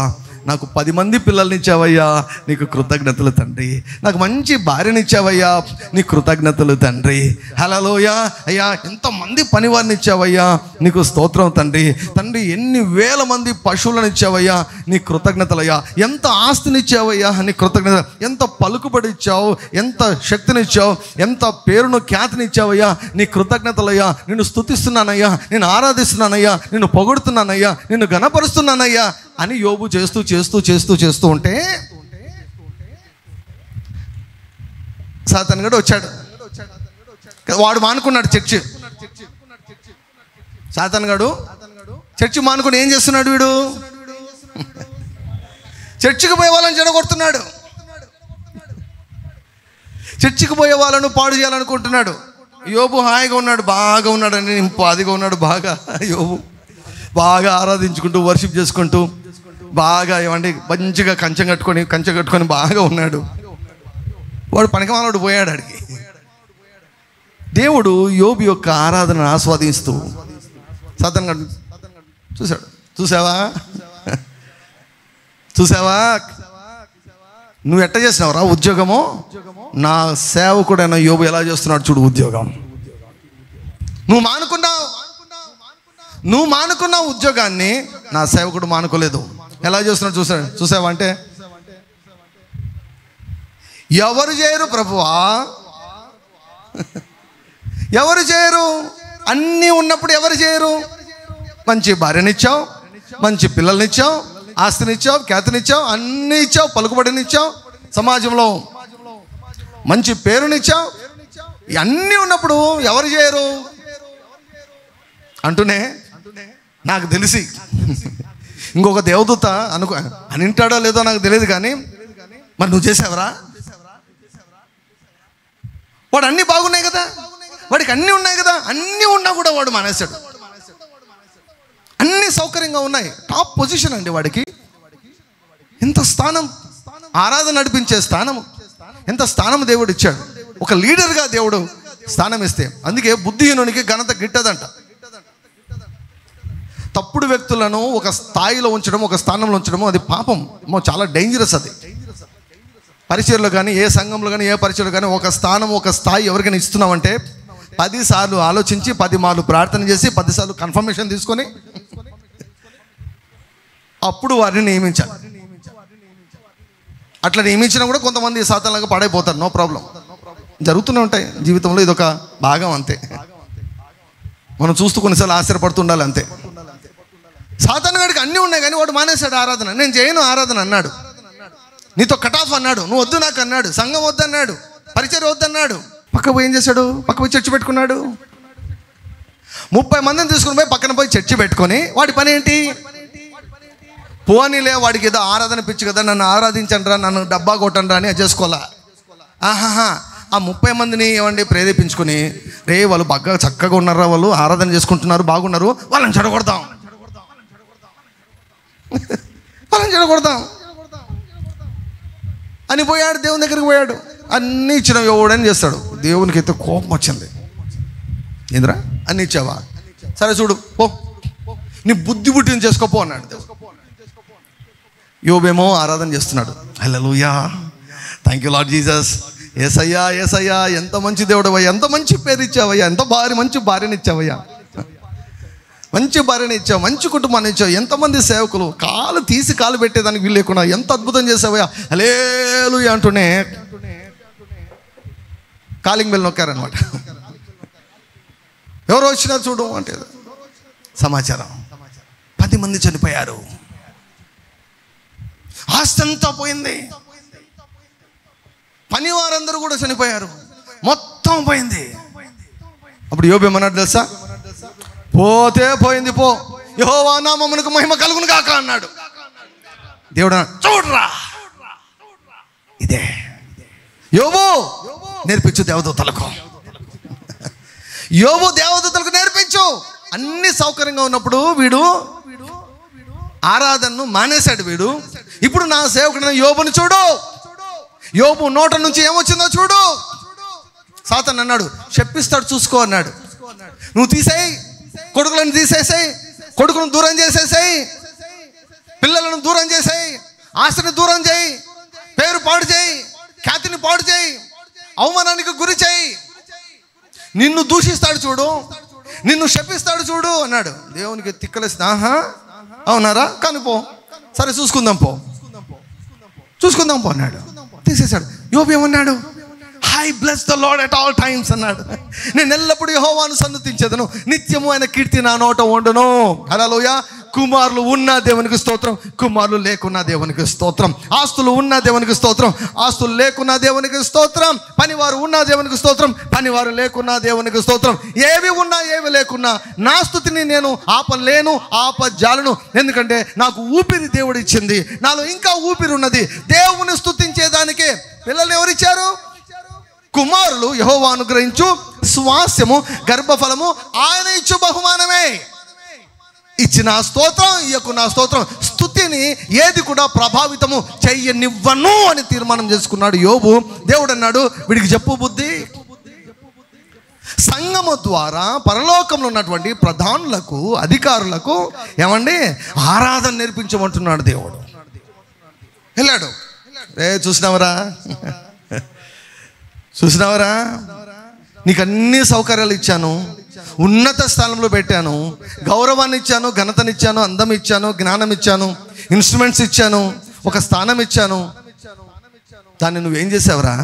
నాకు 10 మంది పిల్లల్ని ఇచ్చావయ్యా, నీకు కృతజ్ఞతలు తండ్రి. నాకు మంచి భార్యని ఇచ్చావయ్యా, నీకు కృతజ్ఞతలు తండ్రి. హల్లెలూయా. అయ్యా ఎంతమంది పనివారిని ఇచ్చావయ్యా, నీకు స్తోత్రం తండ్రి. తండ్రి ఎన్ని వేల మంది పశువులను ఇచ్చావయ్యా, నీ కృతజ్ఞతలయ్యా. ఎంత ఆస్తిని ఇచ్చావయ్యా, నీ కృతజ్ఞత. ఎంత పలుకుబడి ఇచ్చావు, ఎంత శక్తిని ఇచ్చావు, ఎంత పేరును ఖ్యాతిని ఇచ్చావయ్యా, నీ కృతజ్ఞతలయ్యా. నిన్ను స్తుతిస్తున్నానయ్యా, నేను ఆరాధిస్తున్నానయ్యా, నిన్ను పొగుడుతున్నానయ్యా, నిన్ను ఘనపరుస్తున్నానయ్యా అని యోబు చేస్తూ చేస్తూ చేస్తూ చేస్తూ ఉంటే సాతాను గడు వచ్చాడు. వాడు మానుకున్నాడు చర్చి. సాతాను గడు చర్చి మానుకుని ఏం చేస్తున్నాడు? వీడు చర్చికి పోయే వాళ్ళని చెడగొడుతున్నాడు. చర్చికి పోయే వాళ్ళను పాడు చేయాలనుకుంటున్నాడు. యోబు హాయిగా ఉన్నాడు, బాగా ఉన్నాడని, అదిగా ఉన్నాడు బాగా. యోబు బాగా ఆరాధించుకుంటూ, వర్షిప్ చేసుకుంటూ, బాగా ఏమండి మంచిగా కంచె కట్టుకొని బాగా ఉన్నాడు. వాడు పనికిమాలోడు పోయాడు అడిగి. దేవుడు యోబు యొక్క ఆరాధనను ఆస్వాదిస్తూ సాతాను గాడు చూశాడు. చూసావా నువ్వు ఎట్ట చేసినావురా ఉద్యోగము? నా సేవకుడైన యోబు ఎలా చేస్తున్నాడు చూడు ఉద్యోగం. నువ్వు మానుకున్న ఉద్యోగాన్ని నా సేవకుడు మానుకోలేదు. ఎలా చేస్తున్నాడు చూసావా అంటే, ఎవరు చేయరు ప్రభువా? ఎవరు చేయరు? అన్నీ ఉన్నప్పుడు ఎవరు చేయరు? మంచి భార్యనిచ్చావు, మంచి పిల్లల్నిచ్చావు, ఆస్తినిచ్చావు, ఖ్యాతినిచ్చావు, అన్నీ ఇచ్చావు, పలుకుబడినిచ్చావు, సమాజంలో మంచి పేరునిచ్చావు. అన్నీ ఉన్నప్పుడు ఎవరు చేయరు అంటూనే నాకు తెలిసి ఇంకొక దేవదూత అని వింటాడో లేదో నాకు తెలియదు, కానీ మరి నువ్వు చేసావరా? వాడు అన్నీ బాగున్నాయి కదా, వాడికి అన్నీ ఉన్నాయి కదా, అన్నీ ఉన్నా కూడా వాడు మానేశాడు. అన్నీ సౌకర్యంగా ఉన్నాయి, టాప్ పొజిషన్ అండి వాడికి. ఎంత స్థానం, ఆరాధన నడిపించే స్థానము, ఎంత స్థానం దేవుడు ఇచ్చాడు. ఒక లీడర్గా దేవుడు స్థానం ఇస్తే, అందుకే బుద్ధిహీనునికి ఘనత గిట్టదంట. తప్పుడు వ్యక్తులను ఒక స్థాయిలో ఉంచడం, ఒక స్థానంలో ఉంచడం అది పాపం, చాలా డేంజరస్. అది పరిచయలో కానీ, ఏ సంఘంలో కానీ, ఏ పరిచయలో కానీ ఒక స్థానం, ఒక స్థాయి ఎవరికైనా ఇస్తున్నామంటే 10 సార్లు ఆలోచించి, 10 మార్లు ప్రార్థన చేసి, 10 సార్లు కన్ఫర్మేషన్ తీసుకొని అప్పుడు వారిని నియమించాలి. అట్లా నియమించినా కూడా కొంతమంది సాతానులాగా పాడైపోతారు. నో ప్రాబ్లం, జరుగుతూనే ఉంటాయి జీవితంలో, ఇదొక భాగం అంతే. మనం చూస్తూ కొన్నిసార్లు ఆశ్చర్యపడుతుండాలి అంతే. సాతాను గాడికి అన్నీ ఉన్నాయి కానీ వాడు మానేశాడు ఆరాధన. నేను చేయను ఆరాధన అన్నాడు, నీతో కటాఫ్ అన్నాడు, నువ్వు వద్దు నాకు అన్నాడు, సంఘం వద్దన్నాడు, పరిచయం వద్దన్నాడు. పక్క పోయి ఏం చేశాడు? పక్క పోయి చర్చి పెట్టుకున్నాడు. 30 మందిని తీసుకుని పోయి పక్కన పోయి చర్చి పెట్టుకొని వాడి పని ఏంటి? పోనీలే, వాడికి ఏదో ఆరాధన పిచ్చి కదా, నన్ను ఆరాధించండి రా, నన్ను డబ్బా కొట్టండి రా అని చేసుకోవాలా? ఆహాహా, ఆ 30 మందిని ఏమండి ప్రేరేపించుకొని, రే వాళ్ళు బాగా చక్కగా ఉన్నారా, వాళ్ళు ఆరాధన చేసుకుంటున్నారు, బాగున్నారు, వాళ్ళని చెడగొడతాం, వాళ్ళని చెడగొడతాం అని పోయాడు. దేవుని దగ్గరికి పోయాడు, అన్నీ ఇచ్చిన ఎవడని చేస్తాడు. దేవునికి అయితే కోపం వచ్చింది. ఏంద్రా అన్నీ ఇచ్చావా? సరే చూడు పో, నీ బుద్ధి పుట్టిని చేసుకోపో అన్నాడు దేవుడు. యోబేమో ఆరాధన చేస్తున్నాడు. హల్లెలూయా, థ్యాంక్ యూ లార్డ్ జీసస్. యేసయ్యా, యేసయ్యా, ఎంత మంచి దేవుడవయ్యా, ఎంత మంచి పేరు ఇచ్చావయ్యా, ఎంత మంచి భార్యని ఇచ్చావయ్యా, మంచి భార్యని ఇచ్చావు, మంచి కుటుంబాన్ని ఇచ్చావు, ఎంతమంది సేవకులు కాలు తీసి కాలు పెట్టేదానికి వీలు లేకుండా ఎంత అద్భుతం చేసావయ్యా, హల్లెలూయా అంటూనే కాలింగ్ బెల్ నొక్కారనమాట. ఎవరో వచ్చినారు చూడు అంటే సమాచారం, 10 మంది చనిపోయారు, ఆస్తి అంతా పోయింది, పని వారందరూ కూడా చనిపోయారు, మొత్తం పోయింది. అప్పుడు యోబు ఏమన్నాడు తెలుసా? పోతే పోయింది పో, యెహోవా నామమునకు మహిమ కలుగును గాక అన్నాడు. దేవుడు చూడరా, ఇదే యోబు నేర్పించు దేవదూతలకు, యోబు దేవదూతలకు నేర్పించు. అన్ని సౌకర్యంగా ఉన్నప్పుడు వీడు ఆరాధనను మానేశాడు. వీడు ఇప్పుడు నా సేవకుడైన యోబుని చూడు, యోబు నోట నుంచి ఏమొచ్చిందో చూడు. సాతాను అన్నాడు, చెప్పిస్తాడు చూసుకో అన్నాడు. నువ్వు తీసేయి, కొడుకులను తీసేసాయి, కొడుకును దూరం చేసేసాయి, పిల్లలను దూరం చేసాయి, ఆశని దూరం చేయి, పేరు పాడు చేయి, ఖ్యాతిని పాడు చేయి, అవమానానికి గురి చేయి, నిన్ను దూషిస్తాడు చూడు, నిన్ను శపిస్తాడు చూడు అన్నాడు. దేవునికి తిక్కలేసి, ఆహా అవునారా, కానీ పో, సరే చూసుకుందాం పో అన్నాడు. తీసేశాడు. యోబు ఏమన్నాడు? I bless the lord at all times అన్నాడు. నేను ఎల్లప్పుడూ యెహోవాను సన్నుతించెదను, నిత్యము ఆయన కీర్తి నా నోట ఉండును. హల్లెలూయా. కుమారులు ఉన్న దేవునికి స్తోత్రం, కుమారులు లేకున్న దేవునికి స్తోత్రం. ఆస్తులు ఉన్న దేవునికి స్తోత్రం, ఆస్తులు లేకున్న దేవునికి స్తోత్రం. పనివారు ఉన్న దేవునికి స్తోత్రం, పనివారు లేకున్న దేవునికి స్తోత్రం. ఏవి ఉన్నా ఏవి లేకున్నా నా స్తుతిని నేను ఆపలేను, ఆపజాలను. ఎందుకంటే నాకు ఊపిరి దేవుడు ఇచ్చింది, నాలో ఇంకా ఊపిరి ఉన్నది. దేవుని స్తుతించేదానికే పిల్లలు ఎవరిచ్చారు? కుమారులు. యెహోవా అనుగ్రహించు స్వాస్యము, గర్భఫలము ఆయన ఇచ్చు బహుమానమే. ఇచ్చిన స్తోత్రం, ఇయ్యకున్న స్తోత్రం, స్తుతిని ఏది కూడా ప్రభావితము చెయ్యనివ్వను అని తీర్మానం చేసుకున్నాడు యోబు. దేవుడు అన్నాడు, వీడికి చెప్పు బుద్ధి. సంఘము ద్వారా పరలోకంలో ఉన్నటువంటి ప్రధానులకు, అధికారులకు ఏమండి ఆరాధన నేర్పించమంటున్నాడు దేవుడు. వెళ్ళాడు, చూసినావరా, నీకు అన్ని సౌకర్యాలు ఇచ్చాను, ఉన్నత స్థానంలో పెట్టాను, గౌరవాన్ని ఇచ్చాను, ఘనతనిచ్చాను, అందం ఇచ్చాను, జ్ఞానం ఇచ్చాను, ఇన్స్ట్రుమెంట్స్ ఇచ్చాను, ఒక స్థానం ఇచ్చాను. దాన్ని నువ్వేం చేసావురా?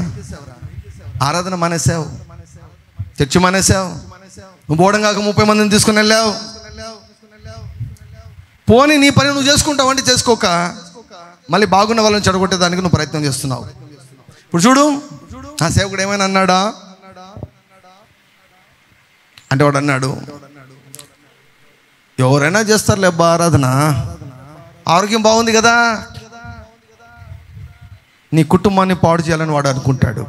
ఆరాధన మానేసావు, చర్చి మానేసావు, నువ్వు పోవడం కాక 30 మందిని తీసుకుని వెళ్ళావు. పోనీ నీ పని నువ్వు చేసుకుంటావు అంటే చేసుకోక మళ్ళీ బాగున్న వాళ్ళని చెడగొట్టేదానికి నువ్వు ప్రయత్నం చేస్తున్నావు. ఇప్పుడు చూడు, ఆ సేవకుడు ఏమైనా అన్నాడా అంటే వాడు అన్నాడు, ఎవరైనా చేస్తారులే అబ్బా ఆరాధన, ఆరోగ్యం బాగుంది కదా. నీ కుటుంబాన్ని పాడు చేయాలని వాడు అనుకుంటాడు,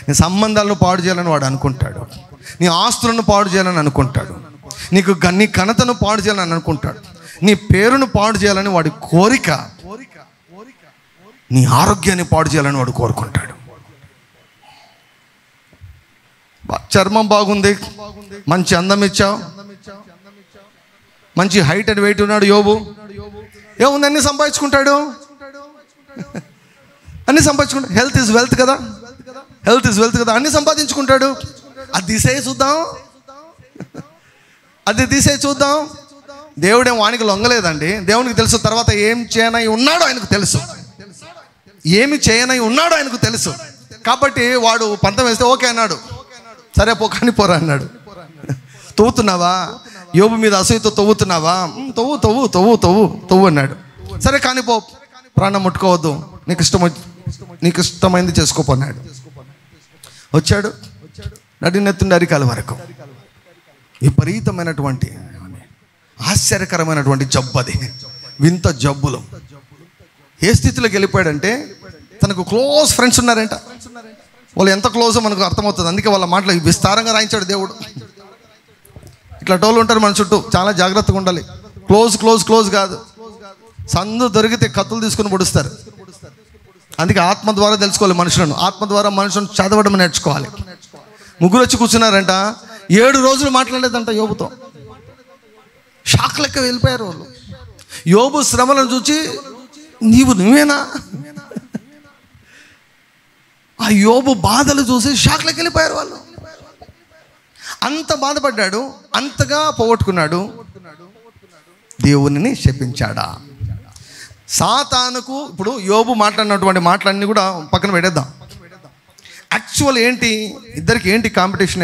నీ సంబంధాలను పాడు చేయాలని వాడు అనుకుంటాడు, నీ ఆస్తులను పాడు చేయాలని అనుకుంటాడు, నీ ఘనతను పాడు చేయాలని అనుకుంటాడు, నీ పేరును పాడు చేయాలని వాడి కోరిక, నీ ఆరోగ్యాన్ని పాడు చేయాలని వాడు కోరుకుంటాడు. చర్మం బాగుంది, మంచి అందం ఇచ్చావు, మంచి హైట్ అండ్ వెయిట్ ఉన్నాడు యోబు, ఏముంది అన్ని సంపాదించుకుంటాడు, అన్ని సంపాదించుకుంటాడు. హెల్త్ ఇస్ వెల్త్ కదా, హెల్త్ ఇస్ వెల్త్ కదా, అన్ని సంపాదించుకుంటాడు. అది తీసేయి చూద్దాం, అది తీసేయి చూద్దాం. దేవుడేం వానికి లొంగలేదండి. దేవునికి తెలుసు తర్వాత ఏం చేయనై ఉన్నాడో ఆయనకు తెలుసు, ఏమి చేయనై ఉన్నాడో ఆయనకు తెలుసు. కాబట్టి వాడు పంతం వేస్తే ఓకే అన్నాడు, సరే పో కానీ పోరా అన్నాడు. తవ్వుతున్నావా, యోబు మీద అసూయతో తవ్వుతున్నావా, తవ్వు తవ్వు తవ్వు తవ్వు తవ్వు అన్నాడు. సరే కానీ పో, ప్రాణం ముట్టుకోవద్దు, నీకు ఇష్టమైంది చేసుకోపోన్నాడు. వచ్చాడు, నడినెత్తుండి అరికాల వరకు విపరీతమైనటువంటి ఆశ్చర్యకరమైనటువంటి జబ్బు, అది వింత జబ్బులు. ఏ స్థితిలోకి వెళ్ళిపోయాడంటే తనకు క్లోజ్ ఫ్రెండ్స్ ఉన్నారంట. వాళ్ళు ఎంత క్లోజో మనకు అర్థమవుతుంది, అందుకే వాళ్ళ మాటలు విస్తారంగా రాయించాడు దేవుడు. ఇట్లా టోళ్ళు ఉంటారు మన చుట్టూ, చాలా జాగ్రత్తగా ఉండాలి. క్లోజ్ క్లోజ్ క్లోజ్ కాదు, సందు దొరికితే కత్తులు తీసుకుని పొడుస్తారు. అందుకే ఆత్మ ద్వారా తెలుసుకోవాలి మనుషులను, ఆత్మ ద్వారా మనుషులను చదవడం నేర్చుకోవాలి. ముగ్గురు వచ్చి కూర్చున్నారంట, 7 రోజులు మాట్లాడలేదంట యోబుతో. షాక్ లెక్క వెళ్ళిపోయారు వాళ్ళు. యోబు శ్రమలను చూసి నువ్వేనా, ఆ యోబు బాధలు చూసి షాక్ లెక్క వెళ్ళిపోయారు వాళ్ళు. అంత బాధపడ్డాడు, అంతగా పోగొట్టుకున్నాడు. దేవునిని శపించాడా? సాతానుకు ఇప్పుడు యోబు మాట్లాడినటువంటి మాటలన్నీ కూడా పక్కన పెట్టేద్దాం. యాక్చువల్ ఏంటి, ఇద్దరికి ఏంటి కాంపిటీషన్,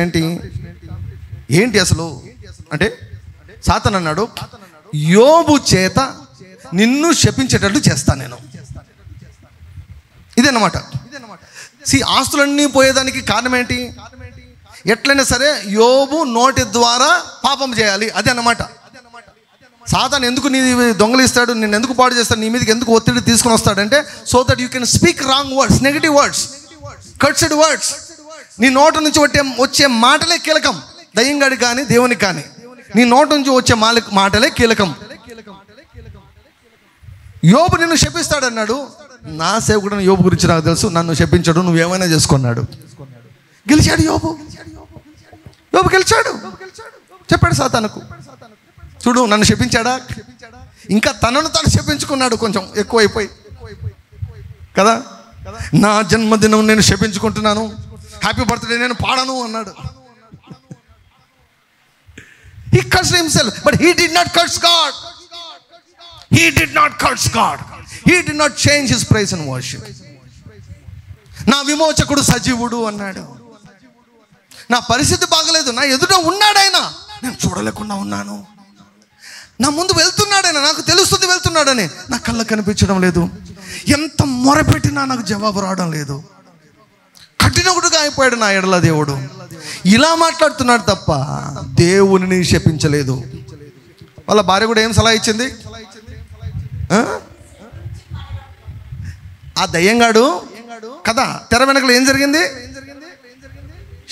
ఏంటి అసలు అంటే సాతాను అన్నాడు, యోబు చేత నిన్ను శపించేటట్టు చేస్తాను నేను. ఇదేనమాట. ఆస్తులన్నీ పోయేదానికి కారణం ఏంటి? ఎట్లయినా సరే యోబు నోటి ద్వారా పాపం చేయాలి, అదే అన్నమాట. సాతాను ఎందుకు నీ దొంగలిస్తాడు, నేను ఎందుకు పాడు చేస్తాడు, నీ మీదకి ఎందుకు ఒత్తిడి తీసుకుని వస్తాడంటే so that you can speak wrong words, negative words, cursed words. నీ నోటి నుంచి వచ్చే మాటలే కీలకం, దయ్యంగాడికి కానీ దేవునికి కానీ. నీ నోటి నుంచి వచ్చే మాటలే కీలకం. యోబు నిన్ను శపిస్తాడన్నాడు. నా సేవకుడు యోబు గురించి నాకు తెలుసు, నన్ను శపించాడు, నువ్వేమైనా చేసుకున్నాడు. గెలిచాడు యోబు, గెలిచాడు. చెప్పాడు సాతానుకు, చూడు నన్ను శపించాడా, ఇంకా తనను తాను శపించుకున్నాడు, కొంచెం ఎక్కువైపోయి కదా. నా జన్మదినం నేను శపించుకుంటున్నాను, హ్యాపీ బర్త్డే నేను పాడను అన్నాడు. He cursed himself, but he did not curse God. He did not curse God. He did not change his praise and worship. నా విమోచకుడు సజీవుడు అన్నాడు. నా పరిస్థితి బాగలేదు, నా ఎదుట ఉన్నాడైనా నేను చూడలేకుండా ఉన్నాను. నా ముందు వెళ్తున్నాడైనా నాకు తెలుస్తుంది వెళ్తున్నాడని, నా కళ్ళకు కనిపించడం లేదు. ఎంత మొరపెట్టినా నాకు జవాబు రావడం లేదు. కఠినకుడుగా అయిపోయాడు నా ఎడల దేవుడు. ఇలా మాట్లాడుతున్నాడు తప్ప దేవునిని శపించలేదు. వాళ్ళ భార్య కూడా ఏం సలహా ఇచ్చింది? ఆ దయ్యంగాడు కదా తెర వెనకలో ఏం జరిగింది,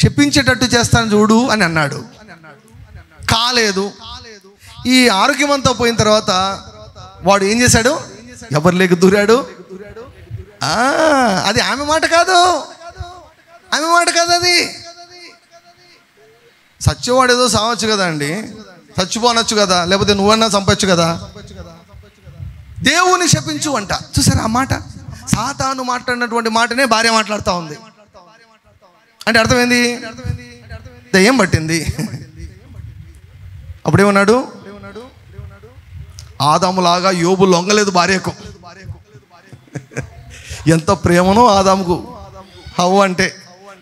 శపించేటట్టు చేస్తాను చూడు అని అన్నాడు. కాలేదు. ఈ ఆరోగ్యమంతా పోయిన తర్వాత వాడు ఏం చేశాడు, ఎవరి లేక దూరాడు. అది ఆమె మాట కాదు, ఆమె మాట కాదు. అది సత్యవాడు ఏదో సావచ్చు కదా అండి, చచ్చిపోనొచ్చు కదా, లేకపోతే నువ్వన్నా చంపచ్చు కదా. దేవుని శపించు అంట. చూసారా ఆ మాట? సాతాను మాట్లాడినటువంటి మాటనే భార్య మాట్లాడుతూ ఉంది. అంటే అర్థమైంది, దయ్యం పట్టింది. అప్పుడేమన్నాడు, ఆదాములాగా యోబు లొంగలేదు భార్యకు. ఎంత ప్రేమనో ఆదాముకు హవ్వ అంటే.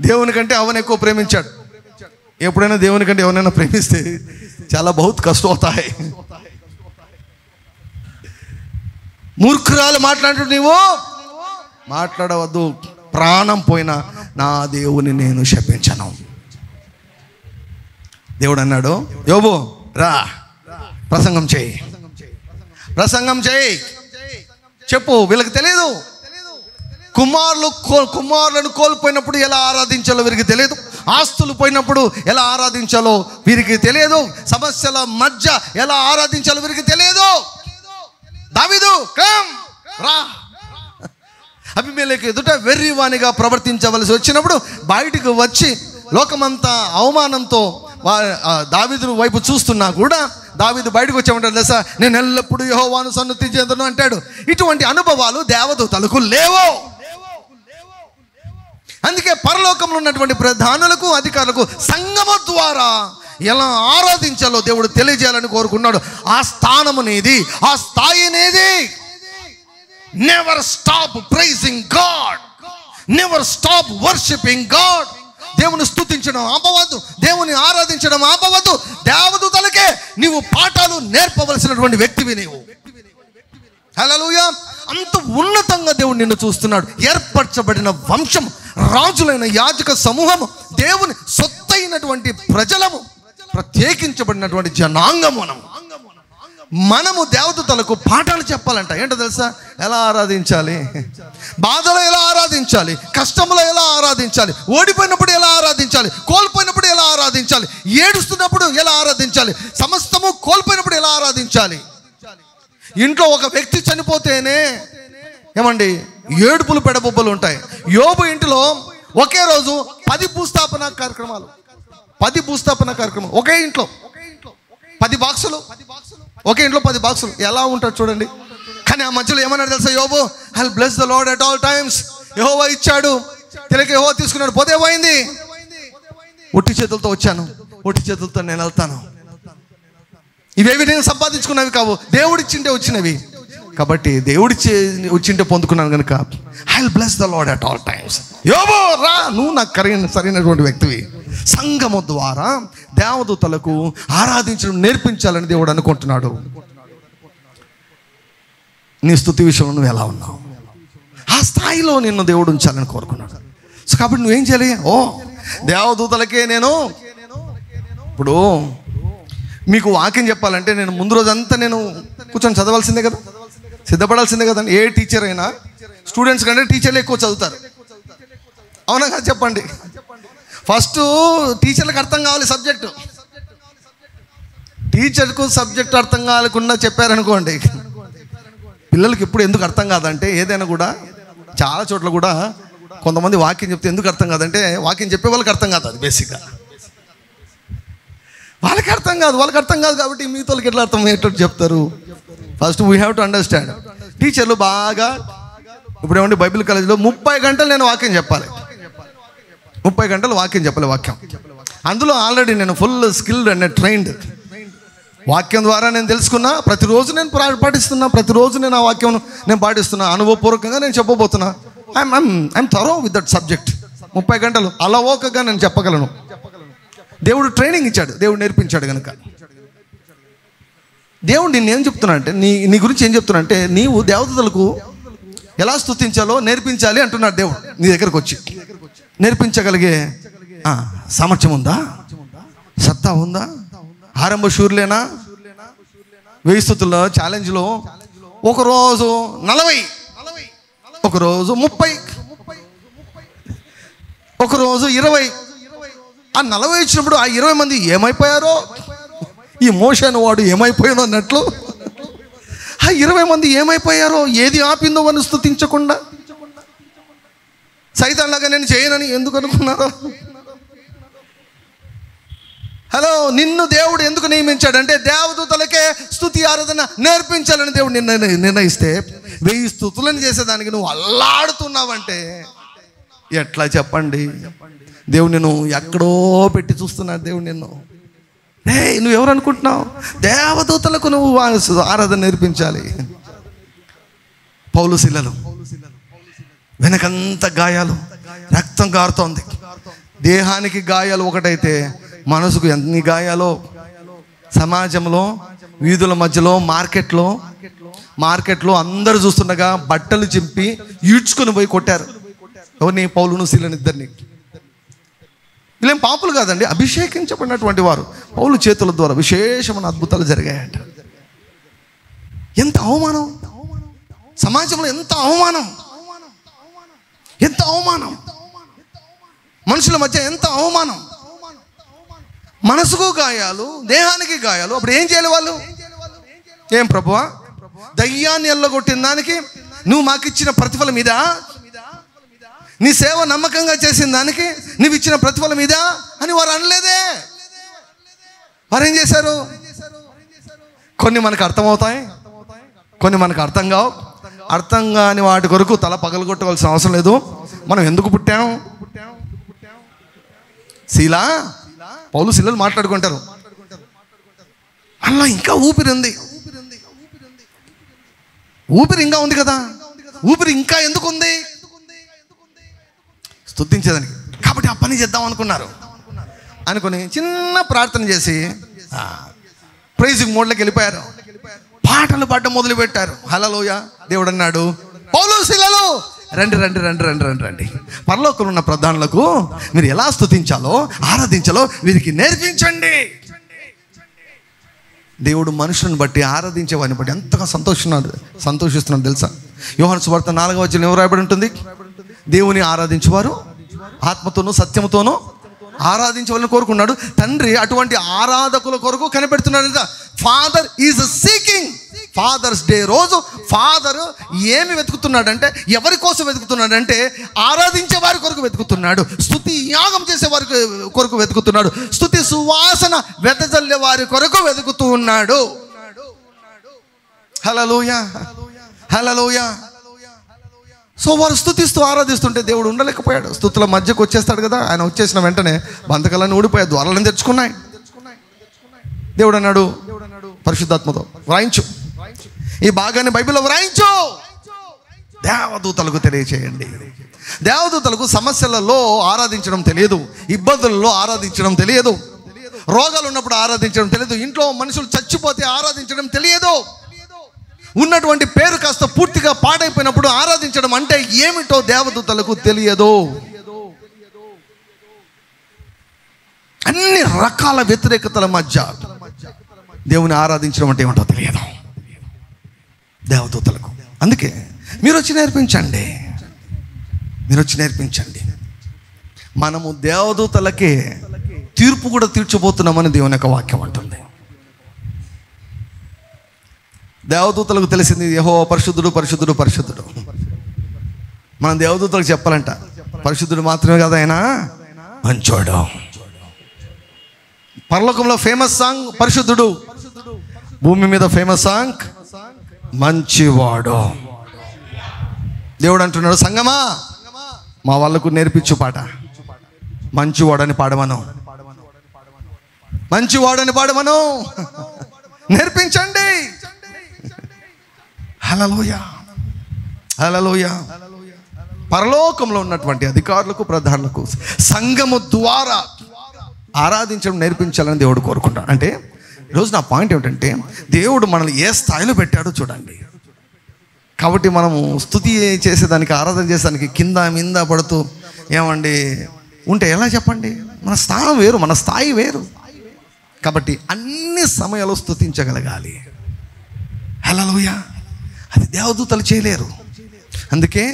దేవుని కంటే హవ్వను ఎక్కువ ప్రేమించాడు. ఎప్పుడైనా దేవుని కంటే ఎవరైనా ప్రేమిస్తే చాలా బహుత్ కష్టం అవుతాయి. మూర్ఖురాలు మాట్లాడు, నీవు మాట్లాడవద్దు, ప్రాణం పోయినా నా దేవుని నేను శపించను. దేవుడు అన్నాడు, యోబు రా ప్రసంగం చేయి, ప్రసంగం చేయి, చెప్పు. వీళ్ళకి తెలియదు, కుమారులను కోల్పోయినప్పుడు ఎలా ఆరాధించాలో వీరికి తెలియదు, ఆస్తులు పోయినప్పుడు ఎలా ఆరాధించాలో వీరికి తెలియదు, సమస్యల మధ్య ఎలా ఆరాధించాలో వీరికి తెలియదు. దావీదు కమ్ రా. అబీమెలెకు ఎదుట వెర్రివానిగా ప్రవర్తించవలసి వచ్చినప్పుడు బయటికి వచ్చి లోకమంతా అవమానంతో దావీదు వైపు చూస్తున్నా కూడా దావీదు బయటకు వచ్చామంటాడు తెలుసా, నేను ఎల్లప్పుడూ యెహోవాను సన్నుతి చేతును అంటాడు. ఇటువంటి అనుభవాలు దేవదూతలకు లేవు. అందుకే పరలోకంలో ఉన్నటువంటి ప్రధానులకు అధికారులకు సంగమ ద్వారా ఎలా ఆరాధించాలో దేవుడు తెలియజేయాలని కోరుకున్నాడు. ఆ స్థానము నీది, ఆ స్థాయి నీది. Never stop pricing God, never stop worshipping God. దేవుని స్తుతించడం ఆపవద్దు, దేవుని ఆరాధించడం ఆపవద్దు. దేవదూతలకే నీవు పాఠాలు నేర్పవలసినటువంటి వ్యక్తివి నీవు. హల్లెలూయా. అంత ఉన్నతంగా దేవుడు నిన్ను చూస్తున్నాడు. ఏర్పరచబడిన వంశం, రాజులైన యాజక సమూహము, దేవుని సొత్తైనటువంటి ప్రజలము, ప్రత్యేకించబడినటువంటి జనాంగము. మనము దేవదూతలకు పాఠాలు చెప్పాలంట. ఏంటో తెలుసా? ఎలా ఆరాధించాలి, బాధలో ఎలా ఆరాధించాలి, కష్టంలో ఎలా ఆరాధించాలి, ఓడిపోయినప్పుడు ఎలా ఆరాధించాలి, కోల్పోయినప్పుడు ఎలా ఆరాధించాలి, ఏడుస్తున్నప్పుడు ఎలా ఆరాధించాలి, సమస్తము కోల్పోయినప్పుడు ఎలా ఆరాధించాలి. ఇంట్లో ఒక వ్యక్తి చనిపోతేనే ఏమండి ఏడుపులు పెడబొబ్బలు ఉంటాయి. యోబు ఇంటిలో ఒకే రోజు 10 భూస్థాపన కార్యక్రమాలు, 10 భూస్థాపన కార్యక్రమాలు. ఒకే ఇంట్లో 10 బాక్సులు, ఒకే ఇంట్లో 10 బాక్సులు. ఎలా ఉంటాడు చూడండి. కానీ ఆ మధ్యలో ఏమన్నాడు తెలుసా యోబు? I will bless the Lord at all times. యెహోవా ఇచ్చాడు, తెలియక యెహోవా తీసుకున్నాడు, పోతే పోయింది. ఒట్టి చేతులతో వచ్చాను, ఒట్టి చేతులతో నేను వెళ్తాను. ఇవేవి నేను సంపాదించుకున్నవి కావు, దేవుడిచ్చింటే వచ్చినవి. కాబట్టి దేవుడిచ్చి వచ్చింటే పొందుకున్నాను కనుక I will bless the Lord at all times. యోబు రా, నువ్వు నాకు సరైనటువంటి వ్యక్తివి. సంఘము ద్వారా దేవదూతలకు ఆరాధించడం నేర్పించాలని దేవుడు అనుకుంటున్నాడు. నీ స్తుతి విషయంలో నువ్వు ఎలా ఉన్నావు? ఆ స్థాయిలో నిన్ను దేవుడు ఉంచాలని కోరుకున్నాడు. సో కాబట్టి నువ్వేం చేయాలి? దేవదూతలకే నేను ఇప్పుడు మీకు వాక్యం చెప్పాలంటే నేను ముందు రోజంతా నేను కూర్చొని చదవాల్సిందే కదా, సిద్ధపడాల్సిందే కదండి. ఏ టీచర్ అయినా స్టూడెంట్స్ కంటే టీచర్లు ఎక్కువ చదువుతారు, అవునా కదా? చెప్పండి. ఫస్ట్ టీచర్లకు అర్థం కావాలి సబ్జెక్టు. టీచర్కు సబ్జెక్ట్ అర్థం కాకుండా చెప్పారనుకోండి, పిల్లలకి ఎప్పుడు ఎందుకు అర్థం కాదంటే, ఏదైనా కూడా చాలా చోట్ల కూడా కొంతమంది వాక్యం చెప్తే ఎందుకు అర్థం కాదంటే, వాక్యం చెప్పే వాళ్ళకి అర్థం కాదు. అది బేసిక్గా వాళ్ళకి అర్థం కాదు. వాళ్ళకి అర్థం కాదు కాబట్టి మిగతా వాళ్ళకి ఎట్లా అర్థం అయ్యేటట్టు చెప్తారు? First we have to understand. టీచర్లు బాగా ఇప్పుడు ఏమంటే బైబిల్ కాలేజీలో 30 గంటలు నేను వాక్యం చెప్పాలి, 30 గంటలు వాక్యం చెప్పాలి. వాక్యం అందులో ఆల్రెడీ నేను ఫుల్ స్కిల్డ్ అండ్ ట్రైన్డ్. వాక్యం ద్వారా నేను తెలుసుకున్నా, ప్రతిరోజు నేను పాటిస్తున్నా, ప్రతిరోజు నేను ఆ వాక్యం నేను పాటిస్తున్నా, అనుభవపూర్వకంగా నేను చెప్పబోతున్నా. I'm thorough with that subject. 30 గంటలు అలవోకగా నేను చెప్పగలను. దేవుడు ట్రైనింగ్ ఇచ్చాడు, దేవుడు నేర్పించాడు కనుక. దేవుడు నిన్నేం చెప్తున్నా అంటే, నీ గురించి ఏం చెప్తున్నా అంటే, నీవు దేవదూతలకు ఎలా స్తుతించాలో నేర్పించాలి అంటున్నాడు దేవుడు. నీ దగ్గరకు వచ్చి నేర్పించగలిగే సామర్థ్యం ఉందా, సత్తా ఉందా, ఆరంభ శూర్లేనా? 1000 స్తుతుల ఛాలెంజ్లో ఒకరోజు 40, ఒకరోజు 30, ఒకరోజు 20. ఆ 40 వచ్చినప్పుడు ఆ 20 మంది ఏమైపోయారో, ఈ మోషన్ వాడు ఏమైపోయానో అన్నట్లు ఆ 20 మంది ఏమైపోయారో, ఏది ఆపిందో అని స్తుతించకుండా సైతాన్లాగా నేను చేయనని ఎందుకు అనుకున్నారో. హలో, నిన్ను దేవుడు ఎందుకు నియమించాడంటే దేవదూతలకే స్తుతి ఆరాధన నేర్పించాలని దేవుడు నిర్ణయిస్తే 1000 స్తుతులను చేసేదానికి నువ్వు అల్లాడుతున్నావంటే ఎట్లా చెప్పండి? దేవుడు నిన్ను ఎక్కడో పెట్టి చూస్తున్నాడు. దేవుడు నిన్ను నువ్వెవరు అనుకుంటున్నావు? దేవదూతలకు నువ్వు ఆరాధన నేర్పించాలి. పౌలు శీలలు వెనకంత గాయాలు, రక్తం కారుతోంది. దేహానికి గాయాలు ఒకటైతే మనసుకు ఎన్ని గాయాలో. సమాజంలో, వీధుల మధ్యలో, మార్కెట్లో అందరూ చూస్తుండగా బట్టలు చింపి ఈడ్చుకొని పోయి కొట్టారు. ఎవరిని? పౌలును శీలను ఇద్దరిని. వీళ్ళేం పాపులు కాదండి, అభిషేకించబడినటువంటి వారు. పౌలు చేతుల ద్వారా విశేషమైన అద్భుతాలు జరిగాయంట. ఎంత అవమానం సమాజంలో, ఎంత అవమానం, ఎంత అవమానం, మనుషుల మధ్య ఎంత అవమానం. మనసుకు గాయాలు, దేహానికి గాయాలు. అప్పుడు ఏం చేయాలి వాళ్ళు? ఏం ప్రభువా, దయ్యాన్ని ఎల్లగొట్టిన దానికి నువ్వు మాకిచ్చిన ప్రతిఫలం ఇదా? నీ సేవ నమ్మకంగా చేసిన దానికి నువ్వు ఇచ్చిన ప్రతిఫలం ఇదా అని వారు అనలేదే. వారు ఏం చేశారు? కొన్ని మనకు అర్థమవుతాయి, కొన్ని మనకు అర్థం కావు. అర్థం కాని వాటి కొరకు తల పగలగొట్టవలసిన అవసరం లేదు. మనం ఎందుకు పుట్టాం? పౌలు శీలలు మాట్లాడుకుంటారు. అలా ఇంకా ఊపిరి ఉంది, ఊపిరి ఇంకా ఉంది కదా. ఊపిరి ఇంకా ఎందుకు ఉంది? స్తుతించేదానికి. కాబట్టి ఆ పని చేద్దాం అనుకుని చిన్న ప్రార్థన చేసి ప్రైజింగ్ మోడ్లోకి వెళ్ళిపోయారు. పాటలు పాడడం మొదలు పెట్టారు. హల్లెలూయా. దేవుడు అన్నాడు, పౌలు శీలలు రండి రండి రండి రండి రండి రండి, పరలోకంలో ఉన్న ప్రధానులకు మీరు ఎలా స్తుతించాలో, ఆరాధించాలో వీరికి నేర్పించండి. దేవుడు మనుషులను బట్టి, ఆరాధించేవాడిని బట్టి ఎంతగా సంతోషిస్తున్నాడు తెలుసా? యోహాను సువార్త 4వ అధ్యాయంలో ఏం రాయబడి ఉంటుంది? దేవుని ఆరాధించేవారు ఆత్మతోనూ సత్యముతోనూ ఆరాధించవాలని కోరుకున్నాడు. తండ్రి అటువంటి ఆరాధకుల కొరకు కనిపెడుతున్నాడు. Father is seeking. Father's day రోజు ఫాదర్ ఏమి వెతుకుతున్నాడంటే, ఎవరి కోసం వెతుకుతున్నాడంటే ఆరాధించే వారి కొరకు వెతుకుతున్నాడు. స్తుతి యాగం చేసే వారి కొరకు వెతుకుతున్నాడు. స్తుతి సువాసన వెదజల్లే వారి కొరకు వెతుకుతూ ఉన్నాడు. హల్లెలూయా, హల్లెలూయా. సో వారు స్తుతిస్తూ ఆరాధిస్తుంటే దేవుడు ఉండలేకపోయాడు. స్తుతుల మధ్యకు వచ్చేస్తాడు కదా. ఆయన వచ్చేసిన వెంటనే బంధకాలన్నీ ఊడిపోయాయి, ద్వారాలను తెరుచుకున్నాయి. దేవుడు అన్నాడు పరిశుద్ధాత్మతో, వ్రాయించు, ఈ భాగాన్ని బైబిల్లో వ్రాయించు, దేవదూతలకు తెలియచేయండి. దేవదూతలకు సమస్యలలో ఆరాధించడం తెలియదు, ఇబ్బందులలో ఆరాధించడం తెలియదు, రోగాలు ఉన్నప్పుడు ఆరాధించడం తెలియదు, ఇంట్లో మనుషులు చచ్చిపోతే ఆరాధించడం తెలియదు, ఉన్నటువంటి పేరు కాస్త పూర్తిగా పాడైపోయినప్పుడు ఆరాధించడం అంటే ఏమిటో దేవదూతలకు తెలియదు. అన్ని రకాల వ్యతిరేకతల మధ్య దేవుని ఆరాధించడం అంటే ఏమిటో తెలియదు దేవదూతలకు. అందుకే మీరు వచ్చి నేర్పించండి, మీరు వచ్చి నేర్పించండి. మనము దేవదూతలకే తీర్పు కూడా తీర్చబోతున్నామని దేవుని యొక్క వాక్యం అంటుంది. దేవదూతలకు తెలిసింది యెహోవా పరిశుద్ధుడు, పరిశుద్ధుడు, పరిశుద్ధుడు. మనం దేవదూతలకు చెప్పాలంట, పరిశుద్ధుడు మాత్రమే కదా ఆయన మంచోడు. పరలోకంలో ఫేమస్ సాంగ్ పరిశుద్ధుడు, భూమి మీద ఫేమస్ సాంగ్ మంచివాడు. దేవుడు అంటున్నాడు, సంగమా మా వాళ్ళకు నేర్పించు పాట, మంచివాడని పాడమను, మంచివాడని పాడమను, నేర్పించండి. హల్లెలూయా, హల్లెలూయా. పరలోకంలో ఉన్నటువంటి అధికారులకు, ప్రధానులకు సంఘము ద్వారా ఆరాధించడం నేర్పించాలని దేవుడు కోరుకుంటాడు. అంటే ఈరోజు నా పాయింట్ ఏమిటంటే, దేవుడు మనల్ని ఏ స్థాయిలో పెట్టాడో చూడండి. కాబట్టి మనము స్తుతి చేసేదానికి, ఆరాధన చేసేదానికి కింద మింద పడుతూ ఏమండి ఉంటే ఎలా చెప్పండి? మన స్థానం వేరు, మన స్థాయి వేరు. కాబట్టి అన్ని సమయాల్లో స్తుతించగలగాలి. హల్లెలూయా. అది దేవదూతలు చేయలేరు. అందుకే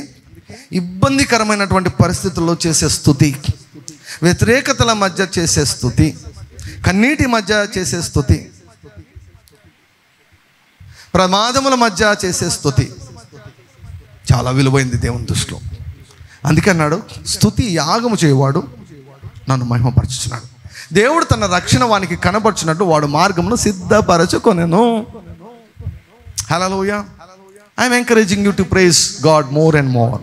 ఇబ్బందికరమైనటువంటి పరిస్థితుల్లో చేసే స్తుతి, వ్యతిరేకతల మధ్య చేసే స్తుతి, కన్నీటి మధ్య చేసే స్తుతి, ప్రమాదముల మధ్య చేసే స్తుతి చాలా విలువైంది దేవుని దృష్టిలో. అందుకే అన్నాడు, స్తుతి యాగము చేయవాడు నన్ను మహిమపరచుచున్నాడు. దేవుడు తన రక్షణ వానికి కనపరచున్నట్టు వాడు మార్గమును సిద్ధపరచుకొనెను. హల్లెలూయా. I'm encouraging you to praise God more and more,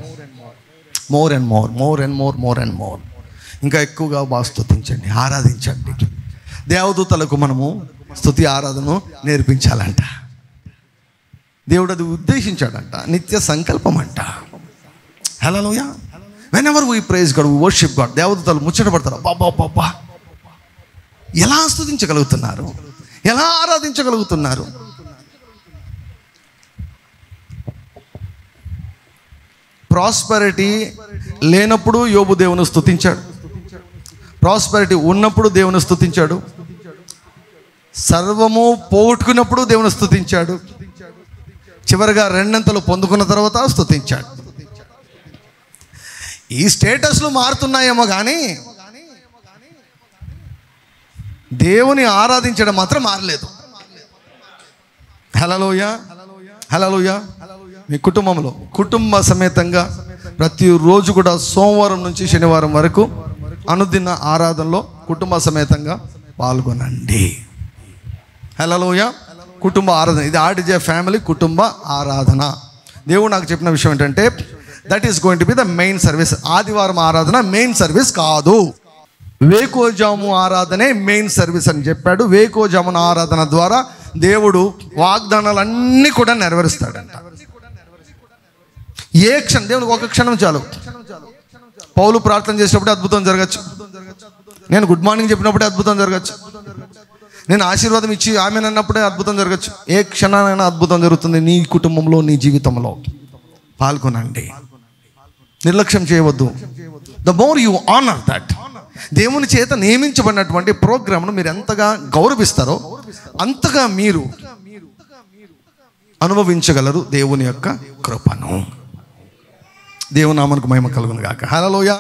more and more, more and more, more and more. ఇంకా ఎక్కువగా బాగా స్తుతించండి, ఆరాధించండి. దేవదూతలకు మనము స్తుతి ఆరాధన నేర్పించాలంట. దేవుడు అది ఉద్దేశించాడంట, నిత్య సంకల్పం అంట. హల్లెలూయా. Whenever we praise God, we worship God, దేవదూతలు ముచ్చట పడతారు. బాబా ఎలా స్తుతించగలుగుతున్నారు, ఎలా ఆరాధించగలుగుతున్నారు. ప్రాస్పెరిటీ లేనప్పుడు యోబు దేవుని స్తుతించాడు, ప్రాస్పెరిటీ ఉన్నప్పుడు దేవుని స్తుతించాడు, సర్వము పోగొట్టుకున్నప్పుడు దేవుని స్తుతించాడు, చివరిగా రెండంతలు పొందుకున్న తర్వాత స్తుతించాడు. ఈ స్టేటస్లు మారుతున్నాయేమో కానీ దేవుని ఆరాధించడం మాత్రం మారలేదు. హల్లెలూయా, హల్లెలూయా. మీ కుటుంబంలో కుటుంబ సమేతంగా ప్రతిరోజు కూడా సోమవారం నుంచి శనివారం వరకు అనుదిన ఆరాధనలో కుటుంబ సమేతంగా పాల్గొనండి. హల్లెలూయా. కుటుంబ ఆరాధన, ఇది ఆర్టీజే ఫ్యామిలీ కుటుంబ ఆరాధన. దేవుడు నాకు చెప్పిన విషయం ఏంటంటే that is going to be the main service. ఆదివారం ఆరాధన మెయిన్ సర్వీస్ కాదు, వేకోజాము ఆరాధనే మెయిన్ సర్వీస్ అని చెప్పాడు. వేకోజామున ఆరాధన ద్వారా దేవుడు వాగ్దానాలన్నీ కూడా నెరవేరుస్తాడంట. ఏ క్షణం, దేవునికి ఒక క్షణం చాలు. పౌలు ప్రార్థన చేసినప్పుడే అద్భుతం జరగచ్చు, నేను గుడ్ మార్నింగ్ చెప్పినప్పుడే అద్భుతం జరగచ్చు, నేను ఆశీర్వాదం ఇచ్చి ఆమెను అన్నప్పుడే అద్భుతం జరగచ్చు. ఏ క్షణానైనా అద్భుతం జరుగుతుంది నీ కుటుంబంలో, నీ జీవితంలో. పాల్గొనండి, నిర్లక్ష్యం చేయవద్దు. The more you honour that, దేవుని చేత నియమించబడినటువంటి ప్రోగ్రామ్ను మీరు ఎంతగా గౌరవిస్తారో అంతగా మీరు అనుభవించగలరు దేవుని యొక్క కృపను. దేవుని నామమునకు మహిమ కలుగును గాక. హల్లెలూయా.